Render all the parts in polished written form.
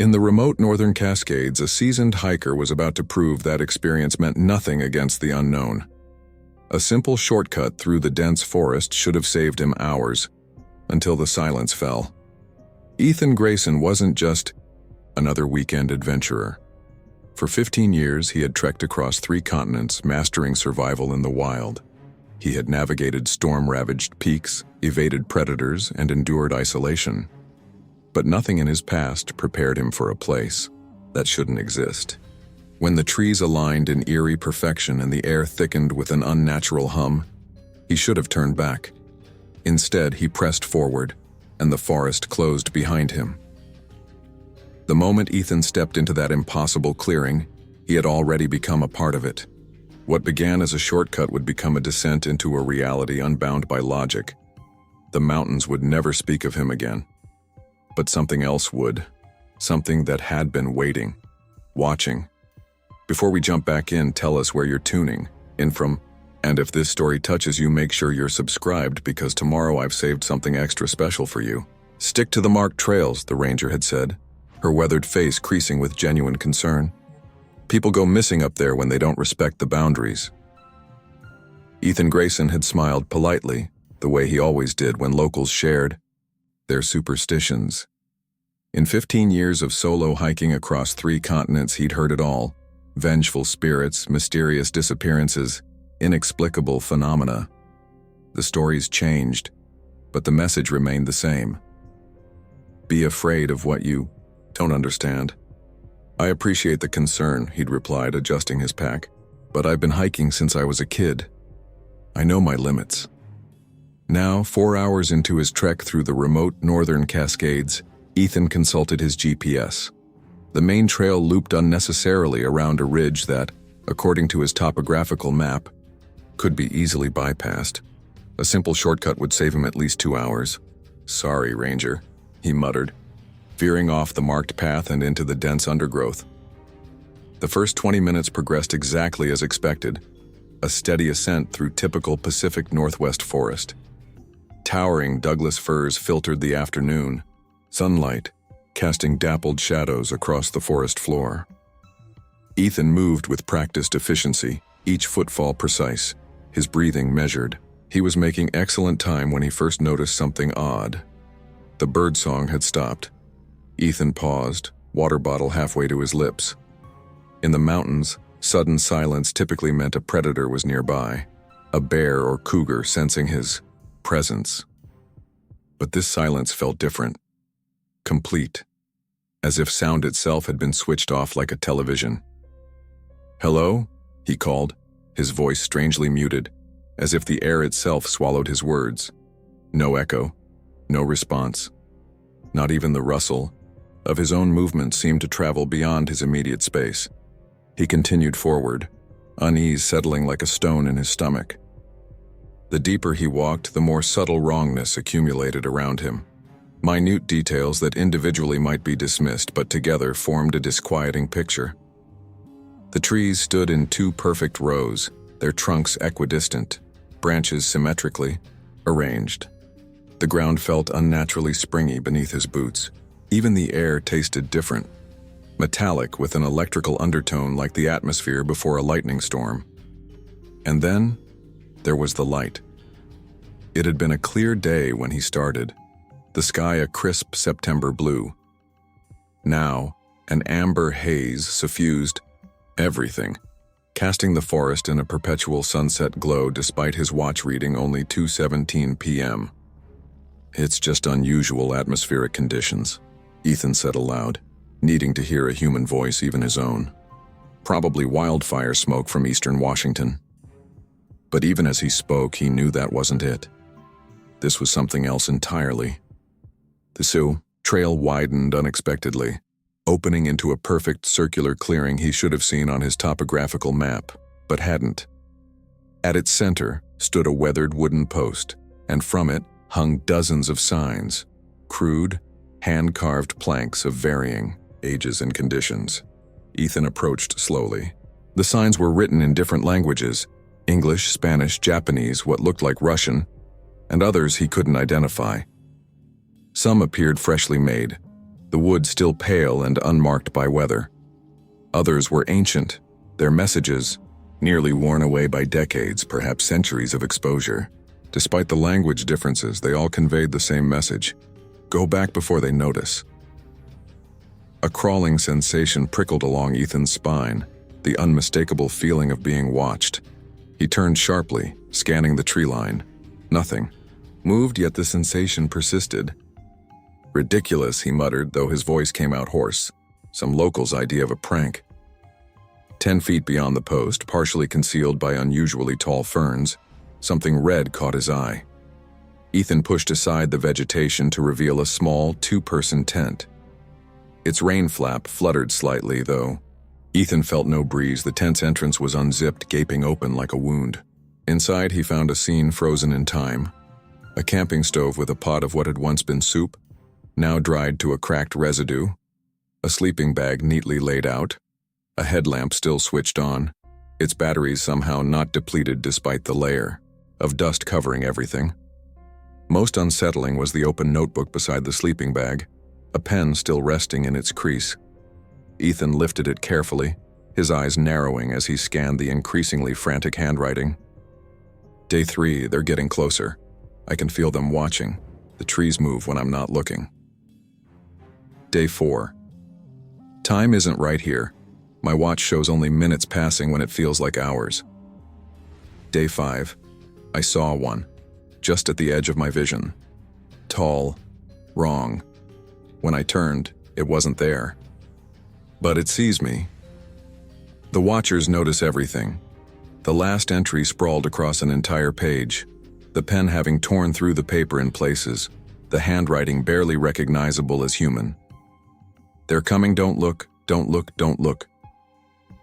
In the remote northern Cascades, a seasoned hiker was about to prove that experience meant nothing against the unknown. A simple shortcut through the dense forest should have saved him hours, until the silence fell. Ethan Grayson wasn't just another weekend adventurer. For 15 years, he had trekked across 3 continents, mastering survival in the wild. He had navigated storm-ravaged peaks, evaded predators, and endured isolation. But nothing in his past prepared him for a place that shouldn't exist. When the trees aligned in eerie perfection and the air thickened with an unnatural hum, he should have turned back. Instead, he pressed forward, and the forest closed behind him. The moment Ethan stepped into that impossible clearing, he had already become a part of it. What began as a shortcut would become a descent into a reality unbound by logic. The mountains would never speak of him again. But something else would. Something that had been waiting, watching. Before we jump back in, tell us where you're tuning in from. And if this story touches you, make sure you're subscribed, because tomorrow I've saved something extra special for you. Stick to the marked trails, the ranger had said, her weathered face creasing with genuine concern. People go missing up there when they don't respect the boundaries. Ethan Grayson had smiled politely, the way he always did when locals shared their superstitions. In 15 years of solo hiking across 3 continents, he'd heard it all. Vengeful spirits, mysterious disappearances, inexplicable phenomena. The stories changed, but the message remained the same. Be afraid of what you don't understand. I appreciate the concern, he'd replied, adjusting his pack, but I've been hiking since I was a kid. I know my limits. Now, 4 hours into his trek through the remote northern Cascades, Ethan consulted his GPS. The main trail looped unnecessarily around a ridge that, according to his topographical map, could be easily bypassed. A simple shortcut would save him at least 2 hours. Sorry, Ranger, he muttered, veering off the marked path and into the dense undergrowth. The first 20 minutes progressed exactly as expected, a steady ascent through typical Pacific Northwest forest. Towering Douglas firs filtered the afternoon, sunlight casting dappled shadows across the forest floor. Ethan moved with practiced efficiency, each footfall precise, his breathing measured. He was making excellent time when he first noticed something odd. The birdsong had stopped. Ethan paused, water bottle halfway to his lips. In the mountains, sudden silence typically meant a predator was nearby, a bear or cougar sensing his presence. But this silence felt different, complete, as if sound itself had been switched off like a television. "Hello?" he called, his voice strangely muted, as if the air itself swallowed his words. No echo, no response. Not even the rustle of his own movement seemed to travel beyond his immediate space. He continued forward, unease settling like a stone in his stomach. The deeper he walked, the more subtle wrongness accumulated around him. Minute details that individually might be dismissed, but together formed a disquieting picture. The trees stood in 2 perfect rows, their trunks equidistant, branches symmetrically arranged. The ground felt unnaturally springy beneath his boots. Even the air tasted different, metallic with an electrical undertone like the atmosphere before a lightning storm. And then, there was the light. It had been a clear day when he started, the sky a crisp September blue. Now, an amber haze suffused everything, casting the forest in a perpetual sunset glow despite his watch reading only 2:17 p.m. It's just unusual atmospheric conditions, Ethan said aloud, needing to hear a human voice, even his own. Probably wildfire smoke from eastern Washington. But even as he spoke, he knew that wasn't it. This was something else entirely. The Sioux trail widened unexpectedly, opening into a perfect circular clearing he should have seen on his topographical map, but hadn't. At its center stood a weathered wooden post, and from it hung dozens of signs, crude, hand-carved planks of varying ages and conditions. Ethan approached slowly. The signs were written in different languages, English, Spanish, Japanese, what looked like Russian, and others he couldn't identify. Some appeared freshly made, the wood still pale and unmarked by weather. Others were ancient, their messages nearly worn away by decades, perhaps centuries of exposure. Despite the language differences, they all conveyed the same message: go back before they notice. A crawling sensation prickled along Ethan's spine, the unmistakable feeling of being watched. He turned sharply, scanning the tree line. Nothing moved, yet the sensation persisted. Ridiculous, he muttered, though his voice came out hoarse. Some local's idea of a prank. 10 feet beyond the post, partially concealed by unusually tall ferns, something red caught his eye. Ethan pushed aside the vegetation to reveal a small, two-person tent. Its rain flap fluttered slightly, though. Ethan felt no breeze. The tent's entrance was unzipped, gaping open like a wound. Inside, he found a scene frozen in time. A camping stove with a pot of what had once been soup, now dried to a cracked residue. A sleeping bag neatly laid out. A headlamp still switched on, its batteries somehow not depleted despite the layer of dust covering everything. Most unsettling was the open notebook beside the sleeping bag, a pen still resting in its crease. Ethan lifted it carefully, his eyes narrowing as he scanned the increasingly frantic handwriting. Day 3, they're getting closer. I can feel them watching. The trees move when I'm not looking. Day 4. Time isn't right here. My watch shows only minutes passing when it feels like hours. Day 5. I saw one, just at the edge of my vision. Tall, wrong. When I turned, it wasn't there. But it sees me. The watchers notice everything. The last entry sprawled across an entire page, the pen having torn through the paper in places, the handwriting barely recognizable as human. They're coming, don't look, don't look, don't look.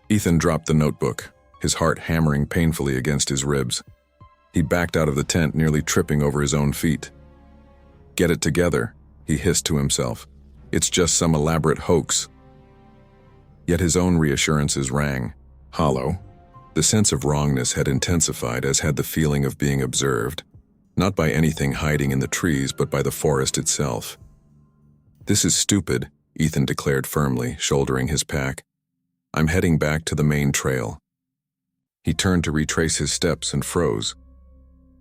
Ethan dropped the notebook, his heart hammering painfully against his ribs. He backed out of the tent, nearly tripping over his own feet. Get it together, he hissed to himself. It's just some elaborate hoax. Yet his own reassurances rang hollow. The sense of wrongness had intensified, as had the feeling of being observed, not by anything hiding in the trees, but by the forest itself. This is stupid, Ethan declared firmly, shouldering his pack. I'm heading back to the main trail. He turned to retrace his steps and froze.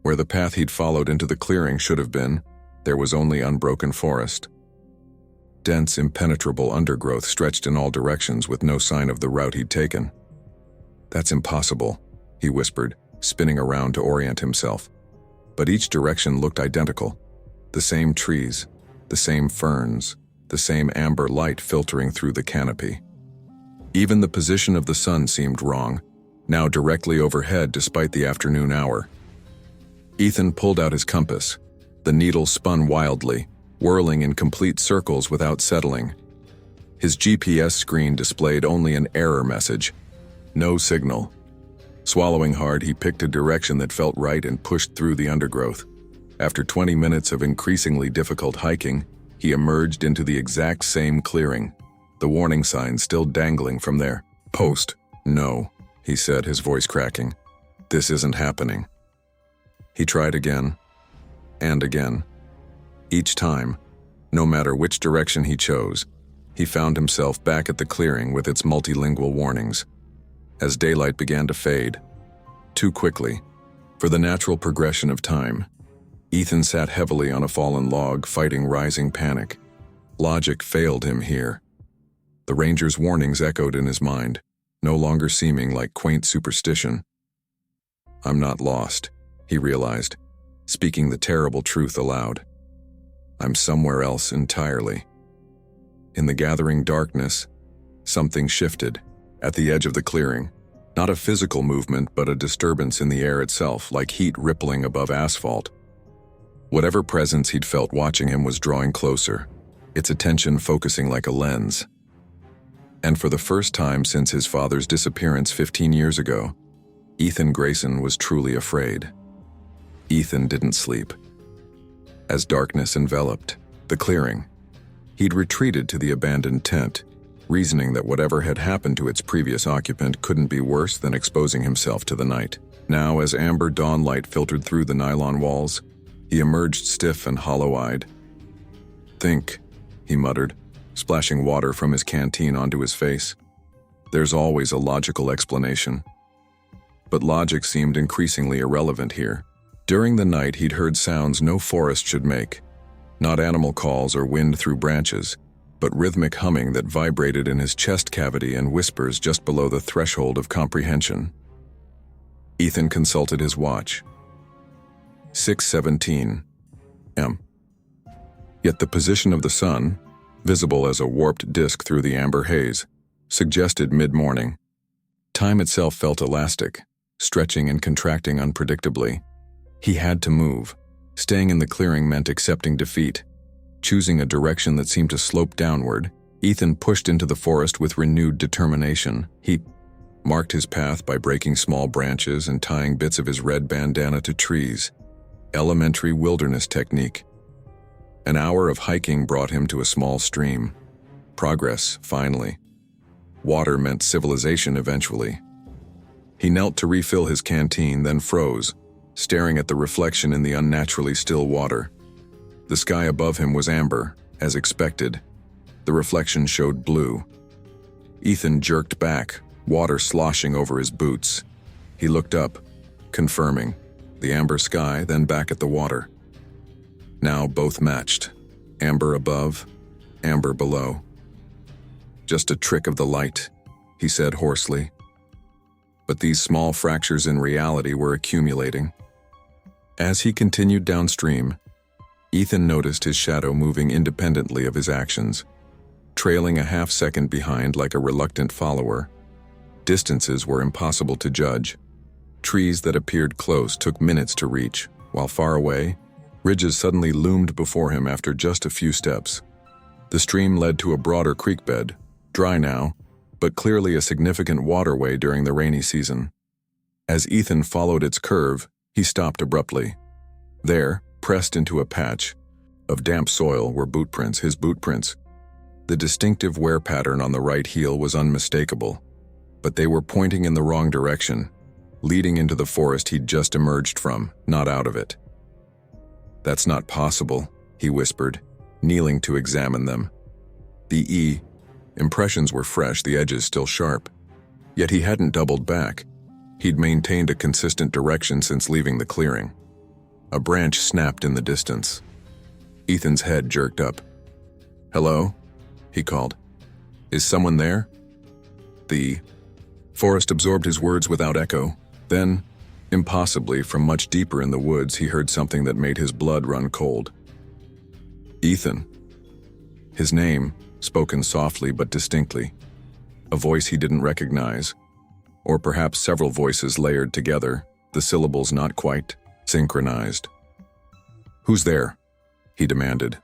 Where the path he'd followed into the clearing should have been, there was only unbroken forest. Dense, impenetrable undergrowth stretched in all directions with no sign of the route he'd taken. That's impossible, he whispered, spinning around to orient himself. But each direction looked identical. The same trees, the same ferns, the same amber light filtering through the canopy. Even the position of the sun seemed wrong, now directly overhead despite the afternoon hour. Ethan pulled out his compass. The needle spun wildly, whirling in complete circles without settling. His GPS screen displayed only an error message. No signal. Swallowing hard, he picked a direction that felt right and pushed through the undergrowth. After 20 minutes of increasingly difficult hiking, he emerged into the exact same clearing, the warning sign still dangling from there. Post. No, he said, his voice cracking. This isn't happening. He tried again, and again. Each time, no matter which direction he chose, he found himself back at the clearing with its multilingual warnings. As daylight began to fade, too quickly, for the natural progression of time, Ethan sat heavily on a fallen log, fighting rising panic. Logic failed him here. The ranger's warnings echoed in his mind, no longer seeming like quaint superstition. I'm not lost, he realized, speaking the terrible truth aloud. I'm somewhere else entirely. In the gathering darkness, something shifted. At the edge of the clearing, not a physical movement, but a disturbance in the air itself, like heat rippling above asphalt. Whatever presence he'd felt watching him was drawing closer, its attention focusing like a lens. And for the first time since his father's disappearance 15 years ago, Ethan Grayson was truly afraid. Ethan didn't sleep. As darkness enveloped the clearing, he'd retreated to the abandoned tent, reasoning that whatever had happened to its previous occupant couldn't be worse than exposing himself to the night. Now, as amber dawn light filtered through the nylon walls, he emerged stiff and hollow-eyed. Think, he muttered, splashing water from his canteen onto his face. There's always a logical explanation. But logic seemed increasingly irrelevant here. During the night, he'd heard sounds no forest should make. Not animal calls or wind through branches, but rhythmic humming that vibrated in his chest cavity and whispers just below the threshold of comprehension. Ethan consulted his watch. 6:17 m. Yet the position of the sun, visible as a warped disk through the amber haze, suggested mid-morning. Time itself felt elastic, stretching and contracting unpredictably. He had to move. Staying in the clearing meant accepting defeat. Choosing a direction that seemed to slope downward, Ethan pushed into the forest with renewed determination. He marked his path by breaking small branches and tying bits of his red bandana to trees. Elementary wilderness technique. An hour of hiking brought him to a small stream. Progress, finally. Water meant civilization eventually. He knelt to refill his canteen, then froze, staring at the reflection in the unnaturally still water. The sky above him was amber, as expected. The reflection showed blue. Ethan jerked back, water sloshing over his boots. He looked up, confirming. The amber sky, then back at the water. Now both matched. Amber above, amber below. Just a trick of the light, he said hoarsely. But these small fractures in reality were accumulating. As he continued downstream, Ethan noticed his shadow moving independently of his actions, trailing a half-second behind like a reluctant follower. Distances were impossible to judge. Trees that appeared close took minutes to reach, while far away, ridges suddenly loomed before him after just a few steps. The stream led to a broader creek bed, dry now, but clearly a significant waterway during the rainy season. As Ethan followed its curve, he stopped abruptly. There, pressed into a patch of damp soil, were bootprints, his bootprints. The distinctive wear pattern on the right heel was unmistakable, but they were pointing in the wrong direction, leading into the forest he'd just emerged from, not out of it. "That's not possible," he whispered, kneeling to examine them. The impressions were fresh, the edges still sharp. Yet he hadn't doubled back. He'd maintained a consistent direction since leaving the clearing. A branch snapped in the distance. Ethan's head jerked up. "Hello?" he called. "Is someone there?" The forest absorbed his words without echo. Then, impossibly, from much deeper in the woods, he heard something that made his blood run cold. "Ethan." His name, spoken softly but distinctly. A voice he didn't recognize. Or perhaps several voices layered together, the syllables not quite synchronized. "Who's there?" he demanded,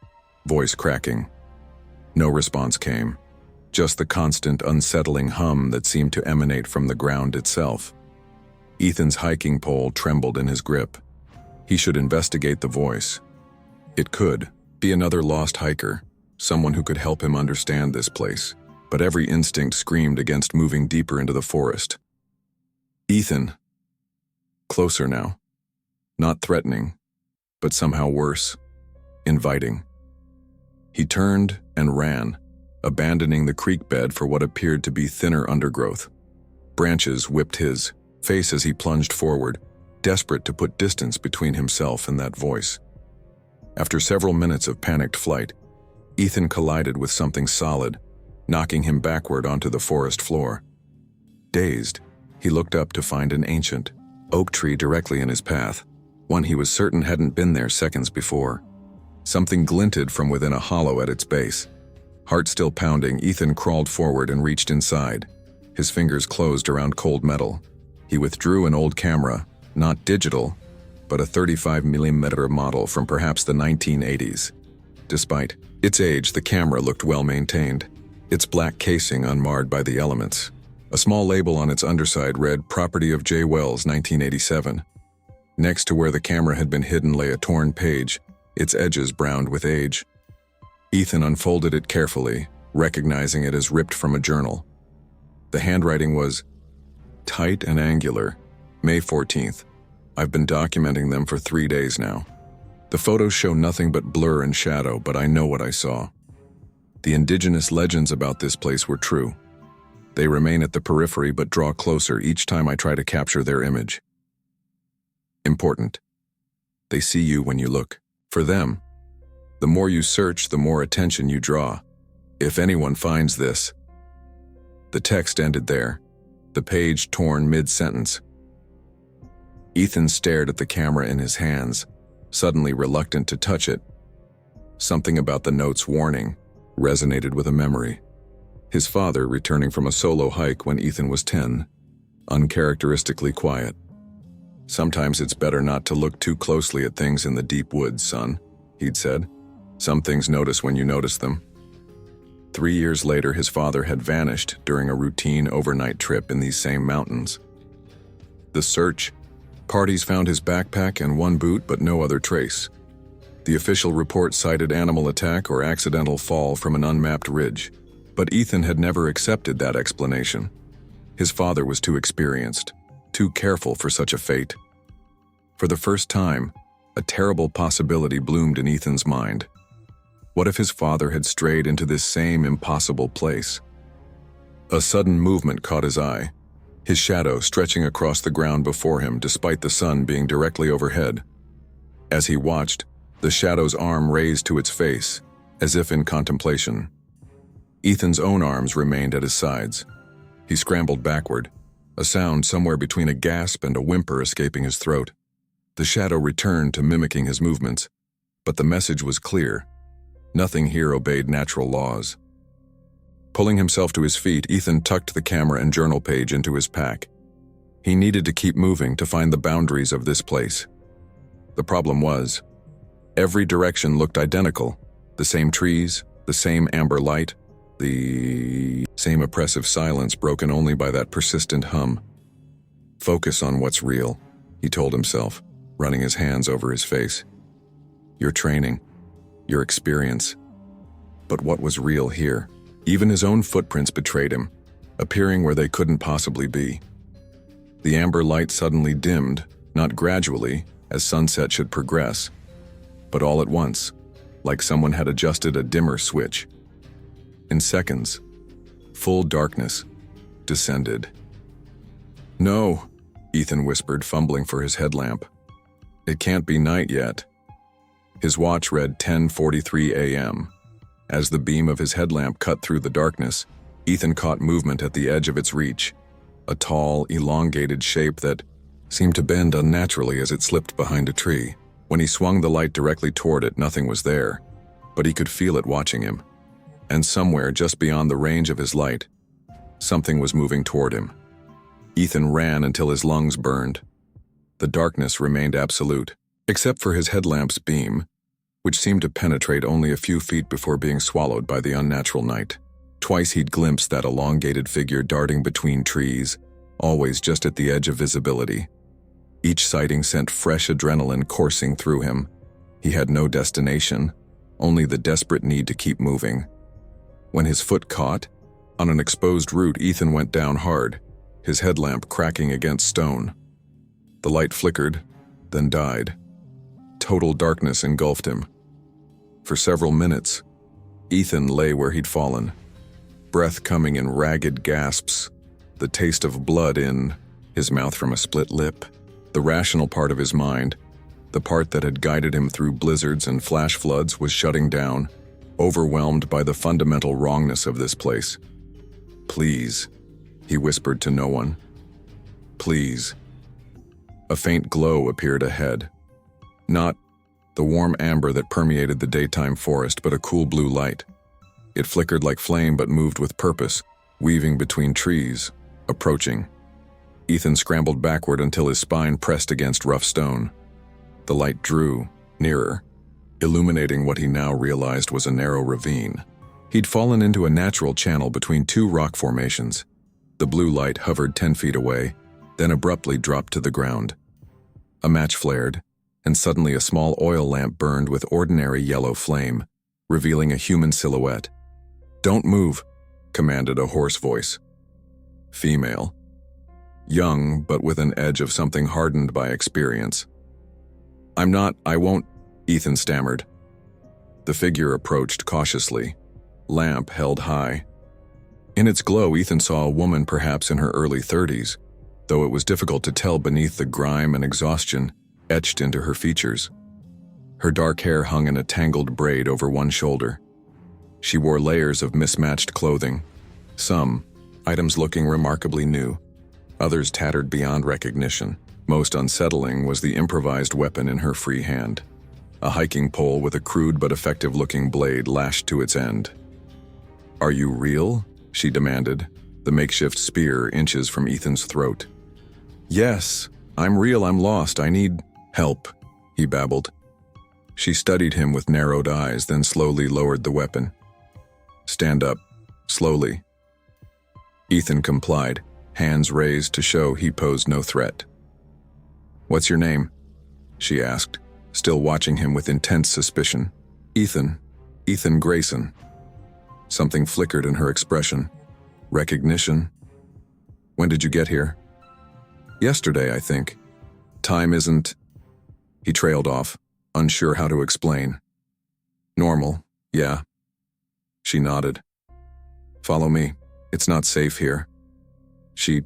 voice cracking. No response came, just the constant, unsettling hum that seemed to emanate from the ground itself. Ethan's hiking pole trembled in his grip. He should investigate the voice. It could be another lost hiker, someone who could help him understand this place, but every instinct screamed against moving deeper into the forest. Ethan. Closer now. Not threatening, but somehow worse. Inviting. He turned and ran, abandoning the creek bed for what appeared to be thinner undergrowth. Branches whipped his face as he plunged forward, desperate to put distance between himself and that voice. After several minutes of panicked flight, Ethan collided with something solid, knocking him backward onto the forest floor. Dazed, he looked up to find an ancient oak tree directly in his path, one he was certain hadn't been there seconds before. Something glinted from within a hollow at its base. Heart still pounding, Ethan crawled forward and reached inside. His fingers closed around cold metal. He withdrew an old camera, not digital, but a 35mm model from perhaps the 1980s. Despite its age, the camera looked well maintained, its black casing unmarred by the elements. A small label on its underside read, "Property of J. Wells, 1987. Next to where the camera had been hidden lay a torn page, its edges browned with age. Ethan unfolded it carefully, recognizing it as ripped from a journal. The handwriting was tight and angular. May 14th. I've been documenting them for 3 days now. The photos show nothing but blur and shadow, but I know what I saw. The indigenous legends about this place were true. They remain at the periphery but draw closer each time I try to capture their image. Important. They see you when you look. For them, the more you search, the more attention you draw. If anyone finds this. The text ended there, the page torn mid-sentence. Ethan stared at the camera in his hands, suddenly reluctant to touch it. Something about the note's warning resonated with a memory. His father returning from a solo hike when Ethan was 10, uncharacteristically quiet. "Sometimes it's better not to look too closely at things in the deep woods, son," he'd said. "Some things notice when you notice them." 3 years later, his father had vanished during a routine overnight trip in these same mountains. The search. Parties found his backpack and one boot, but no other trace. The official report cited animal attack or accidental fall from an unmapped ridge. But Ethan had never accepted that explanation. His father was too experienced, too careful for such a fate. For the first time, a terrible possibility bloomed in Ethan's mind. What if his father had strayed into this same impossible place? A sudden movement caught his eye, his shadow stretching across the ground before him despite the sun being directly overhead. As he watched, the shadow's arm raised to its face, as if in contemplation. Ethan's own arms remained at his sides. He scrambled backward, a sound somewhere between a gasp and a whimper escaping his throat. The shadow returned to mimicking his movements, but the message was clear. Nothing here obeyed natural laws. Pulling himself to his feet, Ethan tucked the camera and journal page into his pack. He needed to keep moving to find the boundaries of this place. The problem was, every direction looked identical. The same trees, the same amber light, the same oppressive silence broken only by that persistent hum. "Focus on what's real," he told himself, running his hands over his face. "Your training, your experience." But what was real here? Even his own footprints betrayed him, appearing where they couldn't possibly be. The amber light suddenly dimmed, not gradually, as sunset should progress, but all at once, like someone had adjusted a dimmer switch. In seconds, full darkness descended. "No," Ethan whispered, fumbling for his headlamp. "It can't be night yet." His watch read 10:43 a.m. As the beam of his headlamp cut through the darkness, Ethan caught movement at the edge of its reach, a tall, elongated shape that seemed to bend unnaturally as it slipped behind a tree. When he swung the light directly toward it, nothing was there, but he could feel it watching him. And somewhere just beyond the range of his light, something was moving toward him. Ethan ran until his lungs burned. The darkness remained absolute, except for his headlamp's beam, which seemed to penetrate only a few feet before being swallowed by the unnatural night. Twice he'd glimpsed that elongated figure darting between trees, always just at the edge of visibility. Each sighting sent fresh adrenaline coursing through him. He had no destination, only the desperate need to keep moving. When his foot caught, on an exposed root, Ethan went down hard, his headlamp cracking against stone. The light flickered, then died. Total darkness engulfed him. For several minutes, Ethan lay where he'd fallen, breath coming in ragged gasps, the taste of blood in his mouth from a split lip. The rational part of his mind, the part that had guided him through blizzards and flash floods, was shutting down, overwhelmed by the fundamental wrongness of this place. "Please," he whispered to no one. "Please." A faint glow appeared ahead. Not the warm amber that permeated the daytime forest, but a cool blue light. It flickered like flame but moved with purpose, weaving between trees, approaching. Ethan scrambled backward until his spine pressed against rough stone. The light drew, nearer, illuminating what he now realized was a narrow ravine. He'd fallen into a natural channel between two rock formations. The blue light hovered 10 feet away, then abruptly dropped to the ground. A match flared, and suddenly a small oil lamp burned with ordinary yellow flame, revealing a human silhouette. "Don't move," commanded a hoarse voice. Female. Young, but with an edge of something hardened by experience. I won't," Ethan stammered. The figure approached cautiously, lamp held high. In its glow, Ethan saw a woman perhaps in her early 30s, though it was difficult to tell beneath the grime and exhaustion etched into her features. Her dark hair hung in a tangled braid over one shoulder. She wore layers of mismatched clothing, some items looking remarkably new, others tattered beyond recognition. Most unsettling was the improvised weapon in her free hand, a hiking pole with a crude but effective-looking blade lashed to its end. "Are you real?" she demanded, the makeshift spear inches from Ethan's throat. "Yes, I'm real. I'm lost. I need help," he babbled. She studied him with narrowed eyes, then slowly lowered the weapon. "Stand up, slowly." Ethan complied, hands raised to show he posed no threat. "What's your name?" she asked, still watching him with intense suspicion. Ethan Grayson." Something flickered in her expression. "Recognition? When did you get here?" "Yesterday, I think. Time isn't—" He trailed off, unsure how to explain. "Normal, yeah." She nodded. "Follow me. It's not safe here." She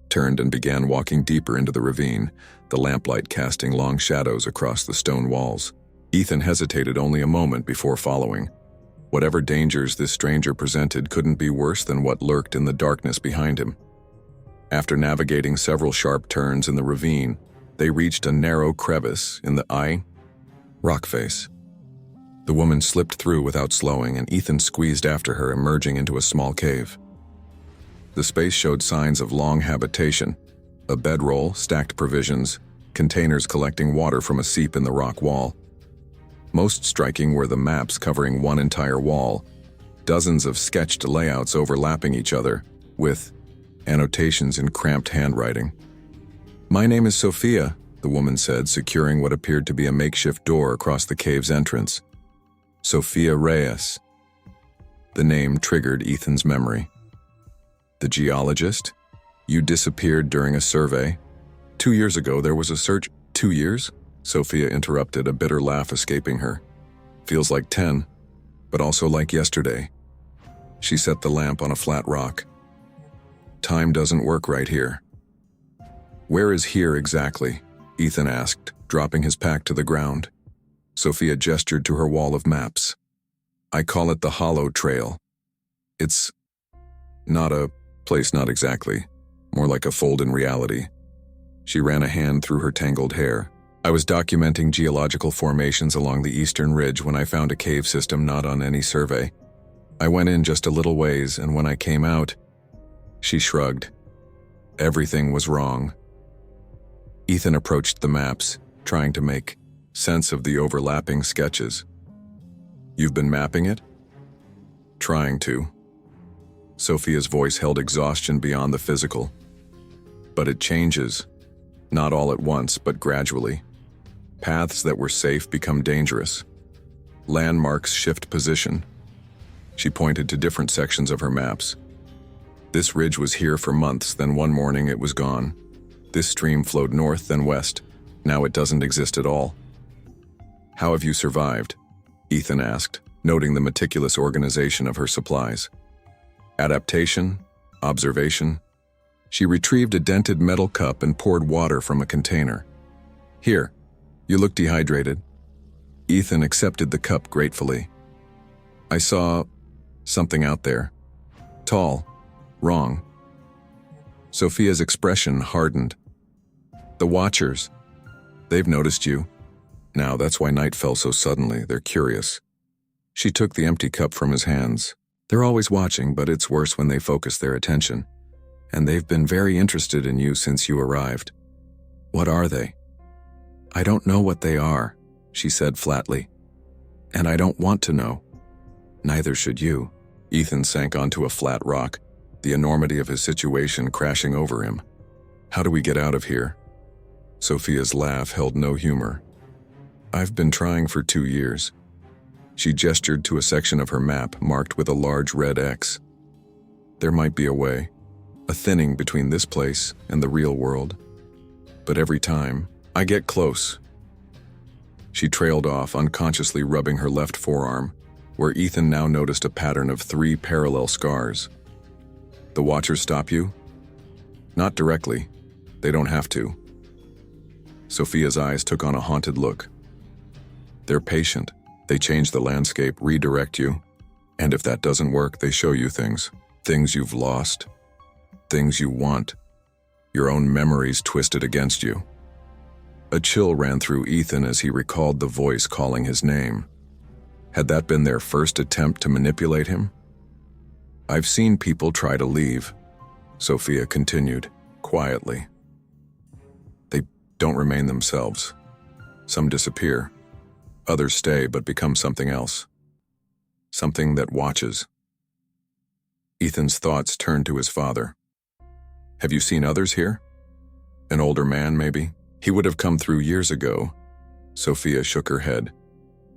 turned and began walking deeper into the ravine, the lamplight casting long shadows across the stone walls. Ethan hesitated only a moment before following. Whatever dangers this stranger presented couldn't be worse than what lurked in the darkness behind him. After navigating several sharp turns in the ravine, they reached a narrow crevice in the rock face. The woman slipped through without slowing, and Ethan squeezed after her, emerging into a small cave. The space showed signs of long habitation: a bedroll, stacked provisions, containers collecting water from a seep in the rock wall. Most striking were the maps covering one entire wall, dozens of sketched layouts overlapping each other, with annotations in cramped handwriting. "My name is Sophia," the woman said, securing what appeared to be a makeshift door across the cave's entrance. "Sophia Reyes." The name triggered Ethan's memory. "The geologist? You disappeared during a survey. 2 years ago there was a search—" "2 years?" Sophia interrupted, a bitter laugh escaping her. "Feels like 10, but also like yesterday." She set the lamp on a flat rock. "Time doesn't work right here." "Where is here exactly?" Ethan asked, dropping his pack to the ground. Sophia gestured to her wall of maps. "I call it the Hollow Trail. It's not a place, not exactly. More like a fold in reality." She ran a hand through her tangled hair. "I was documenting geological formations along the eastern ridge when I found a cave system not on any survey. I went in just a little ways, and when I came out..." She shrugged. "Everything was wrong." Ethan approached the maps, trying to make sense of the overlapping sketches. "You've been mapping it?" "Trying to." Sophia's voice held exhaustion beyond the physical. "But it changes. Not all at once, but gradually. Paths that were safe become dangerous. Landmarks shift position." She pointed to different sections of her maps. "This ridge was here for months, then one morning it was gone. This stream flowed north, then west. Now it doesn't exist at all." "How have you survived?" Ethan asked, noting the meticulous organization of her supplies. "Adaptation? Observation?" She retrieved a dented metal cup and poured water from a container. "Here, you look dehydrated." Ethan accepted the cup gratefully. "I saw something out there. Tall. Wrong." Sophia's expression hardened. "The Watchers. They've noticed you. Now that's why night fell so suddenly. They're curious." She took the empty cup from his hands. "They're always watching, but it's worse when they focus their attention. And they've been very interested in you since you arrived." "What are they?" "I don't know what they are," she said flatly. "And I don't want to know." "Neither should you." Ethan sank onto a flat rock, the enormity of his situation crashing over him. "How do we get out of here?" Sophia's laugh held no humor. "I've been trying for 2 years." She gestured to a section of her map marked with a large red X. "There might be a way, a thinning between this place and the real world. But every time, I get close." She trailed off, unconsciously rubbing her left forearm. where Ethan now noticed a pattern of 3 parallel scars. The Watchers stop you? Not directly. They don't have to. Sophia's eyes took on a haunted look. They're patient. They change the landscape, redirect you. And if that doesn't work, they show you things. Things you've lost. Things you want. Your own memories twisted against you. A chill ran through Ethan as he recalled the voice calling his name. Had that been their first attempt to manipulate him? I've seen people try to leave, Sophia continued, quietly. They don't remain themselves. Some disappear. Others stay but become something else. Something that watches. Ethan's thoughts turned to his father. Have you seen others here? An older man, maybe? He would have come through years ago. Sophia shook her head.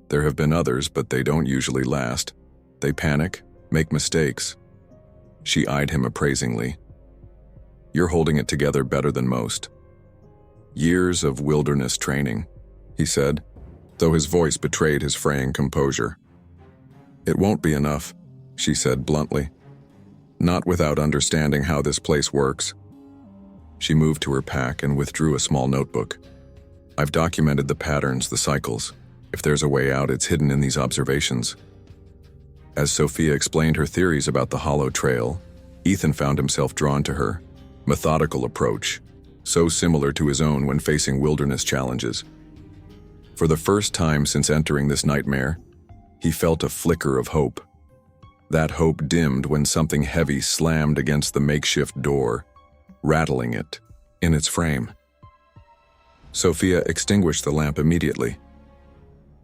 There have been others, but they don't usually last. They panic, make mistakes. She eyed him appraisingly. You're holding it together better than most. Years of wilderness training, he said, though his voice betrayed his fraying composure. It won't be enough, she said bluntly. Not without understanding how this place works. She moved to her pack and withdrew a small notebook. I've documented the patterns, the cycles. If there's a way out, it's hidden in these observations. As Sophia explained her theories about the hollow trail, Ethan found himself drawn to her methodical approach, so similar to his own when facing wilderness challenges. For the first time since entering this nightmare, he felt a flicker of hope. That hope dimmed when something heavy slammed against the makeshift door, rattling it in its frame. Sophia extinguished the lamp immediately.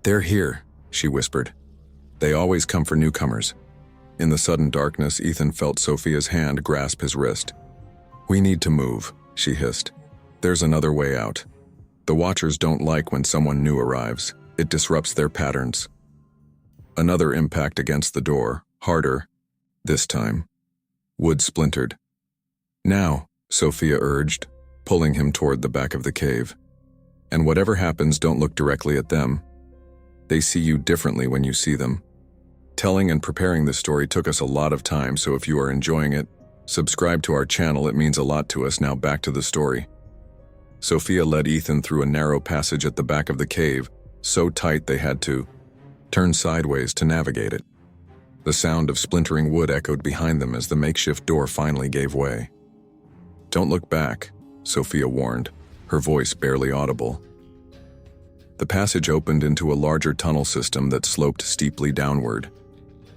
They're here, she whispered. They always come for newcomers. In the sudden darkness, Ethan felt Sophia's hand grasp his wrist. We need to move, she hissed. There's another way out. The Watchers don't like when someone new arrives. It disrupts their patterns. Another impact against the door, harder, this time. Wood splintered. Now, Sophia urged, pulling him toward the back of the cave. And whatever happens, don't look directly at them. They see you differently when you see them. Telling and preparing this story took us a lot of time, so if you are enjoying it, subscribe to our channel. It means a lot to us. Now back to the story. Sophia led Ethan through a narrow passage at the back of the cave, so tight they had to turn sideways to navigate it. The sound of splintering wood echoed behind them as the makeshift door finally gave way. Don't look back, Sophia warned, her voice barely audible. The passage opened into a larger tunnel system that sloped steeply downward.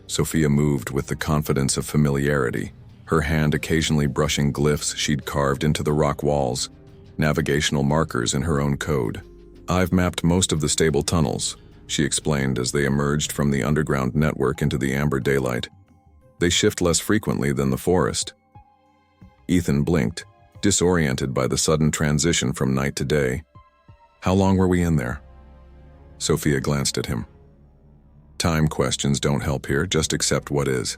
Sophia moved with the confidence of familiarity, her hand occasionally brushing glyphs she'd carved into the rock walls, navigational markers in her own code. I've mapped most of the stable tunnels, she explained as they emerged from the underground network into the amber daylight. They shift less frequently than the forest. Ethan blinked, disoriented by the sudden transition from night to day. How long were we in there? Sophia glanced at him. Time questions don't help here, just accept what is.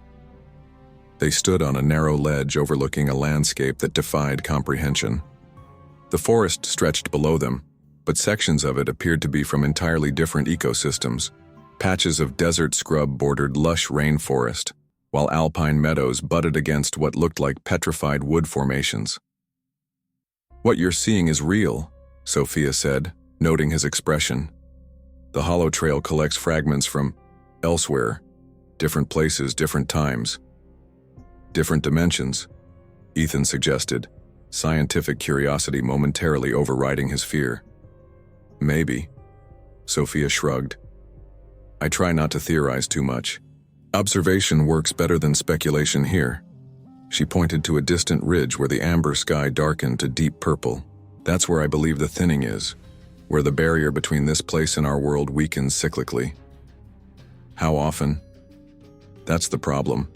They stood on a narrow ledge overlooking a landscape that defied comprehension. The forest stretched below them, but sections of it appeared to be from entirely different ecosystems. Patches of desert scrub bordered lush rainforest, while alpine meadows butted against what looked like petrified wood formations. What you're seeing is real, Sophia said, noting his expression. The hollow trail collects fragments from elsewhere, different places, different times, different dimensions, Ethan suggested, scientific curiosity momentarily overriding his fear. Maybe, Sophia shrugged. I try not to theorize too much. Observation works better than speculation here. She pointed to a distant ridge where the amber sky darkened to deep purple. That's where I believe the thinning is, where the barrier between this place and our world weakens cyclically. How often? That's the problem.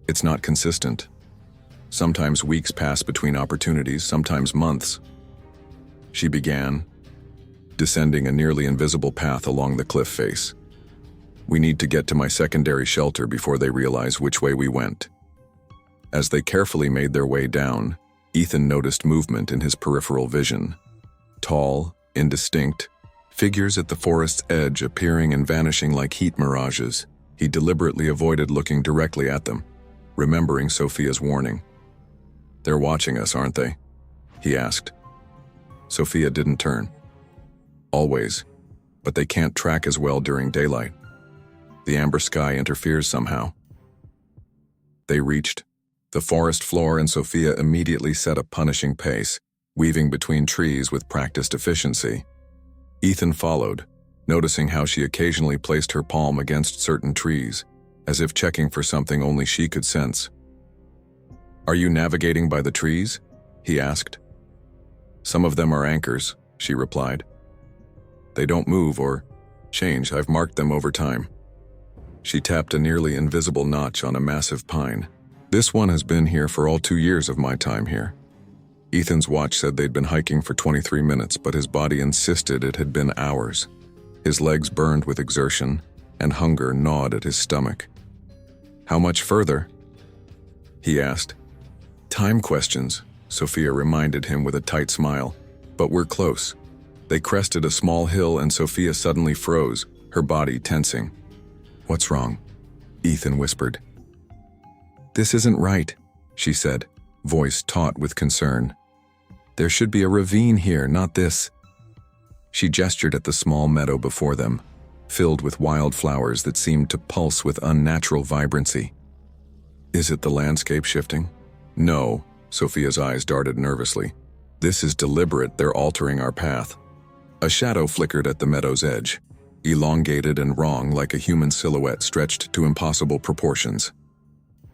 It's not consistent. Sometimes weeks pass between opportunities, sometimes months. She began, descending a nearly invisible path along the cliff face. We need to get to my secondary shelter before they realize which way we went. As they carefully made their way down, Ethan noticed movement in his peripheral vision. Tall, indistinct, figures at the forest's edge appearing and vanishing like heat mirages. He deliberately avoided looking directly at them, remembering Sophia's warning. "They're watching us, aren't they?" he asked. Sophia didn't turn. "Always, but they can't track as well during daylight. The amber sky interferes somehow." They reached the forest floor, and Sophia immediately set a punishing pace, weaving between trees with practiced efficiency. Ethan followed, noticing how she occasionally placed her palm against certain trees, as if checking for something only she could sense. "Are you navigating by the trees?" he asked. "Some of them are anchors," she replied. "They don't move or change. I've marked them over time." She tapped a nearly invisible notch on a massive pine. "This one has been here for all 2 years of my time here." Ethan's watch said they'd been hiking for 23 minutes, but his body insisted it had been hours. His legs burned with exertion, and hunger gnawed at his stomach. "How much further?" he asked. "Time questions," Sophia reminded him with a tight smile. "But we're close." They crested a small hill, and Sophia suddenly froze, her body tensing. "What's wrong?" Ethan whispered. "This isn't right," she said, voice taut with concern. "There should be a ravine here, not this." She gestured at the small meadow before them, filled with wild flowers that seemed to pulse with unnatural vibrancy. "Is it the landscape shifting?" "No," Sophia's eyes darted nervously. "This is deliberate. They're altering our path." A shadow flickered at the meadow's edge, elongated and wrong like a human silhouette stretched to impossible proportions.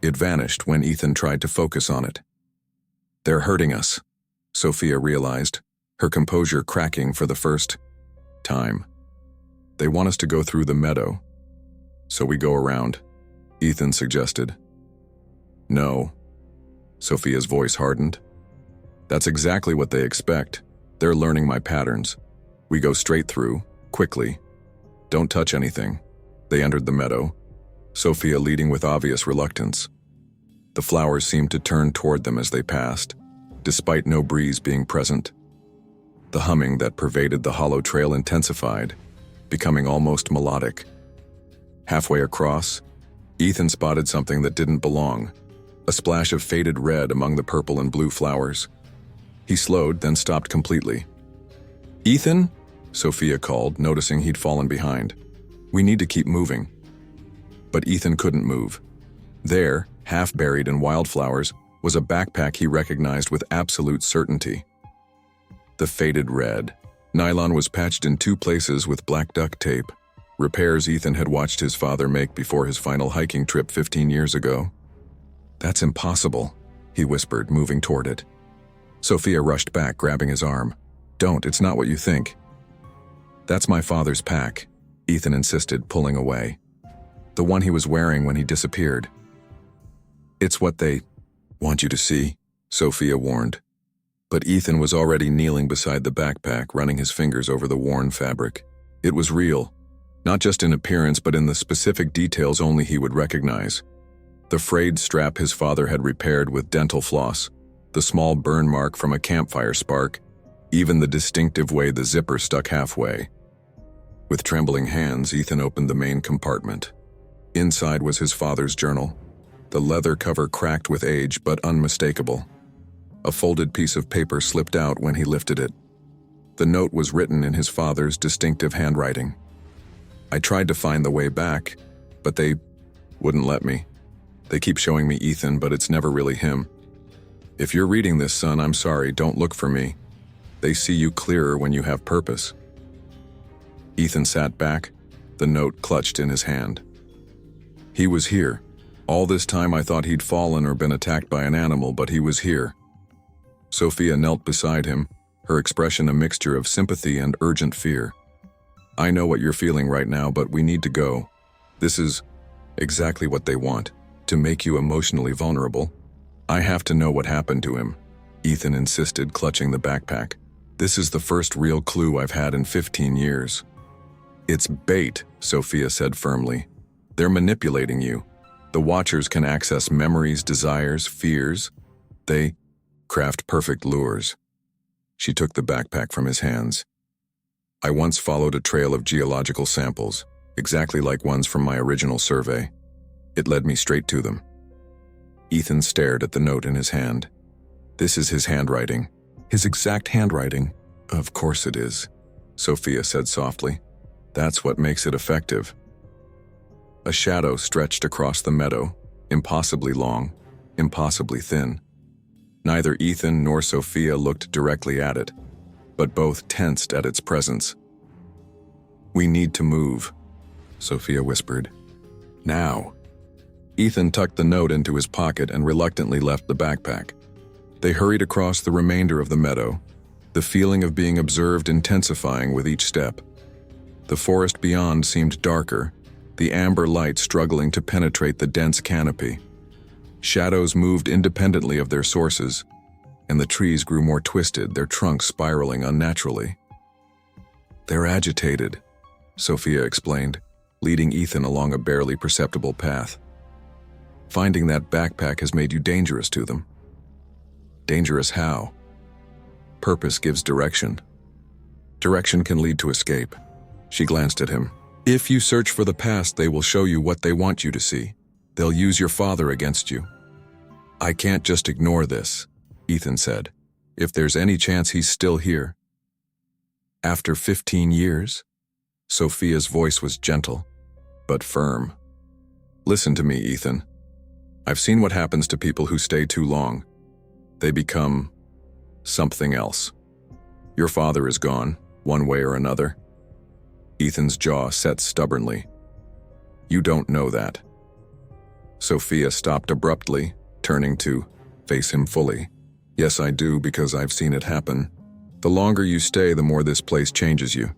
It vanished when Ethan tried to focus on it. "They're hurting us," Sophia realized, her composure cracking for the first time. "They want us to go through the meadow, so we go around," Ethan suggested. "No." Sophia's voice hardened. "That's exactly what they expect. They're learning my patterns. We go straight through, quickly. Don't touch anything." They entered the meadow, Sophia leading with obvious reluctance. The flowers seemed to turn toward them as they passed, despite no breeze being present. The humming that pervaded the hollow trail intensified, becoming almost melodic. Halfway across, Ethan spotted something that didn't belong, a splash of faded red among the purple and blue flowers. He slowed, then stopped completely. "Ethan?" Sophia called, noticing he'd fallen behind. "We need to keep moving." But Ethan couldn't move. There, half buried in wildflowers, was a backpack he recognized with absolute certainty. The faded red. Nylon was patched in 2 places with black duct tape, repairs Ethan had watched his father make before his final hiking trip 15 years ago. "That's impossible," he whispered, moving toward it. Sophia rushed back, grabbing his arm. "Don't, it's not what you think." "That's my father's pack," Ethan insisted, pulling away. "The one he was wearing when he disappeared." "It's what they want you to see," Sophia warned. But Ethan was already kneeling beside the backpack, running his fingers over the worn fabric. It was real, not just in appearance but in the specific details only he would recognize. The frayed strap his father had repaired with dental floss, the small burn mark from a campfire spark, even the distinctive way the zipper stuck halfway. With trembling hands, Ethan opened the main compartment. Inside was his father's journal, the leather cover cracked with age but unmistakable. A folded piece of paper slipped out when he lifted it. The note was written in his father's distinctive handwriting. "I tried to find the way back, but they wouldn't let me. They keep showing me Ethan, but it's never really him. If you're reading this, son, I'm sorry, don't look for me. They see you clearer when you have purpose." Ethan sat back, the note clutched in his hand. He was here. All this time I thought he'd fallen or been attacked by an animal, but he was here. Sophia knelt beside him, her expression a mixture of sympathy and urgent fear. "I know what you're feeling right now, but we need to go. This is exactly what they want, to make you emotionally vulnerable. I have to know what happened to him," Ethan insisted, clutching the backpack. "This is the first real clue I've had in 15 years. "It's bait," Sophia said firmly. "They're manipulating you. The Watchers can access memories, desires, fears. They craft perfect lures." She took the backpack from his hands. "I once followed a trail of geological samples. exactly like ones from my original survey. It led me straight to them. Ethan stared at the note in his hand. This is his handwriting. His exact handwriting. Of course it is, Sophia said softly. That's what makes it effective. A shadow stretched across the meadow, impossibly long, impossibly thin. Neither Ethan nor Sophia looked directly at it, but both tensed at its presence. We need to move, Sophia whispered. Now. Ethan tucked the note into his pocket and reluctantly left the backpack. They hurried across the remainder of the meadow, the feeling of being observed intensifying with each step. The forest beyond seemed darker, the amber light struggling to penetrate the dense canopy. Shadows moved independently of their sources, and the trees grew more twisted, their trunks spiraling unnaturally. They're agitated, Sophia explained, leading Ethan along a barely perceptible path. Finding that backpack has made you dangerous to them. Dangerous how? Purpose gives direction. Direction can lead to escape. She glanced at him. If you search for the past, they will show you what they want you to see. They'll use your father against you. I can't just ignore this, Ethan said. If there's any chance he's still here. After 15 years? Sophia's voice was gentle, but firm. Listen to me, Ethan. I've seen what happens to people who stay too long. They become something else. Your father is gone, one way or another. Ethan's jaw set stubbornly. You don't know that. Sophia stopped abruptly, turning to face him fully. Yes, I do, because I've seen it happen. The longer you stay, the more this place changes you.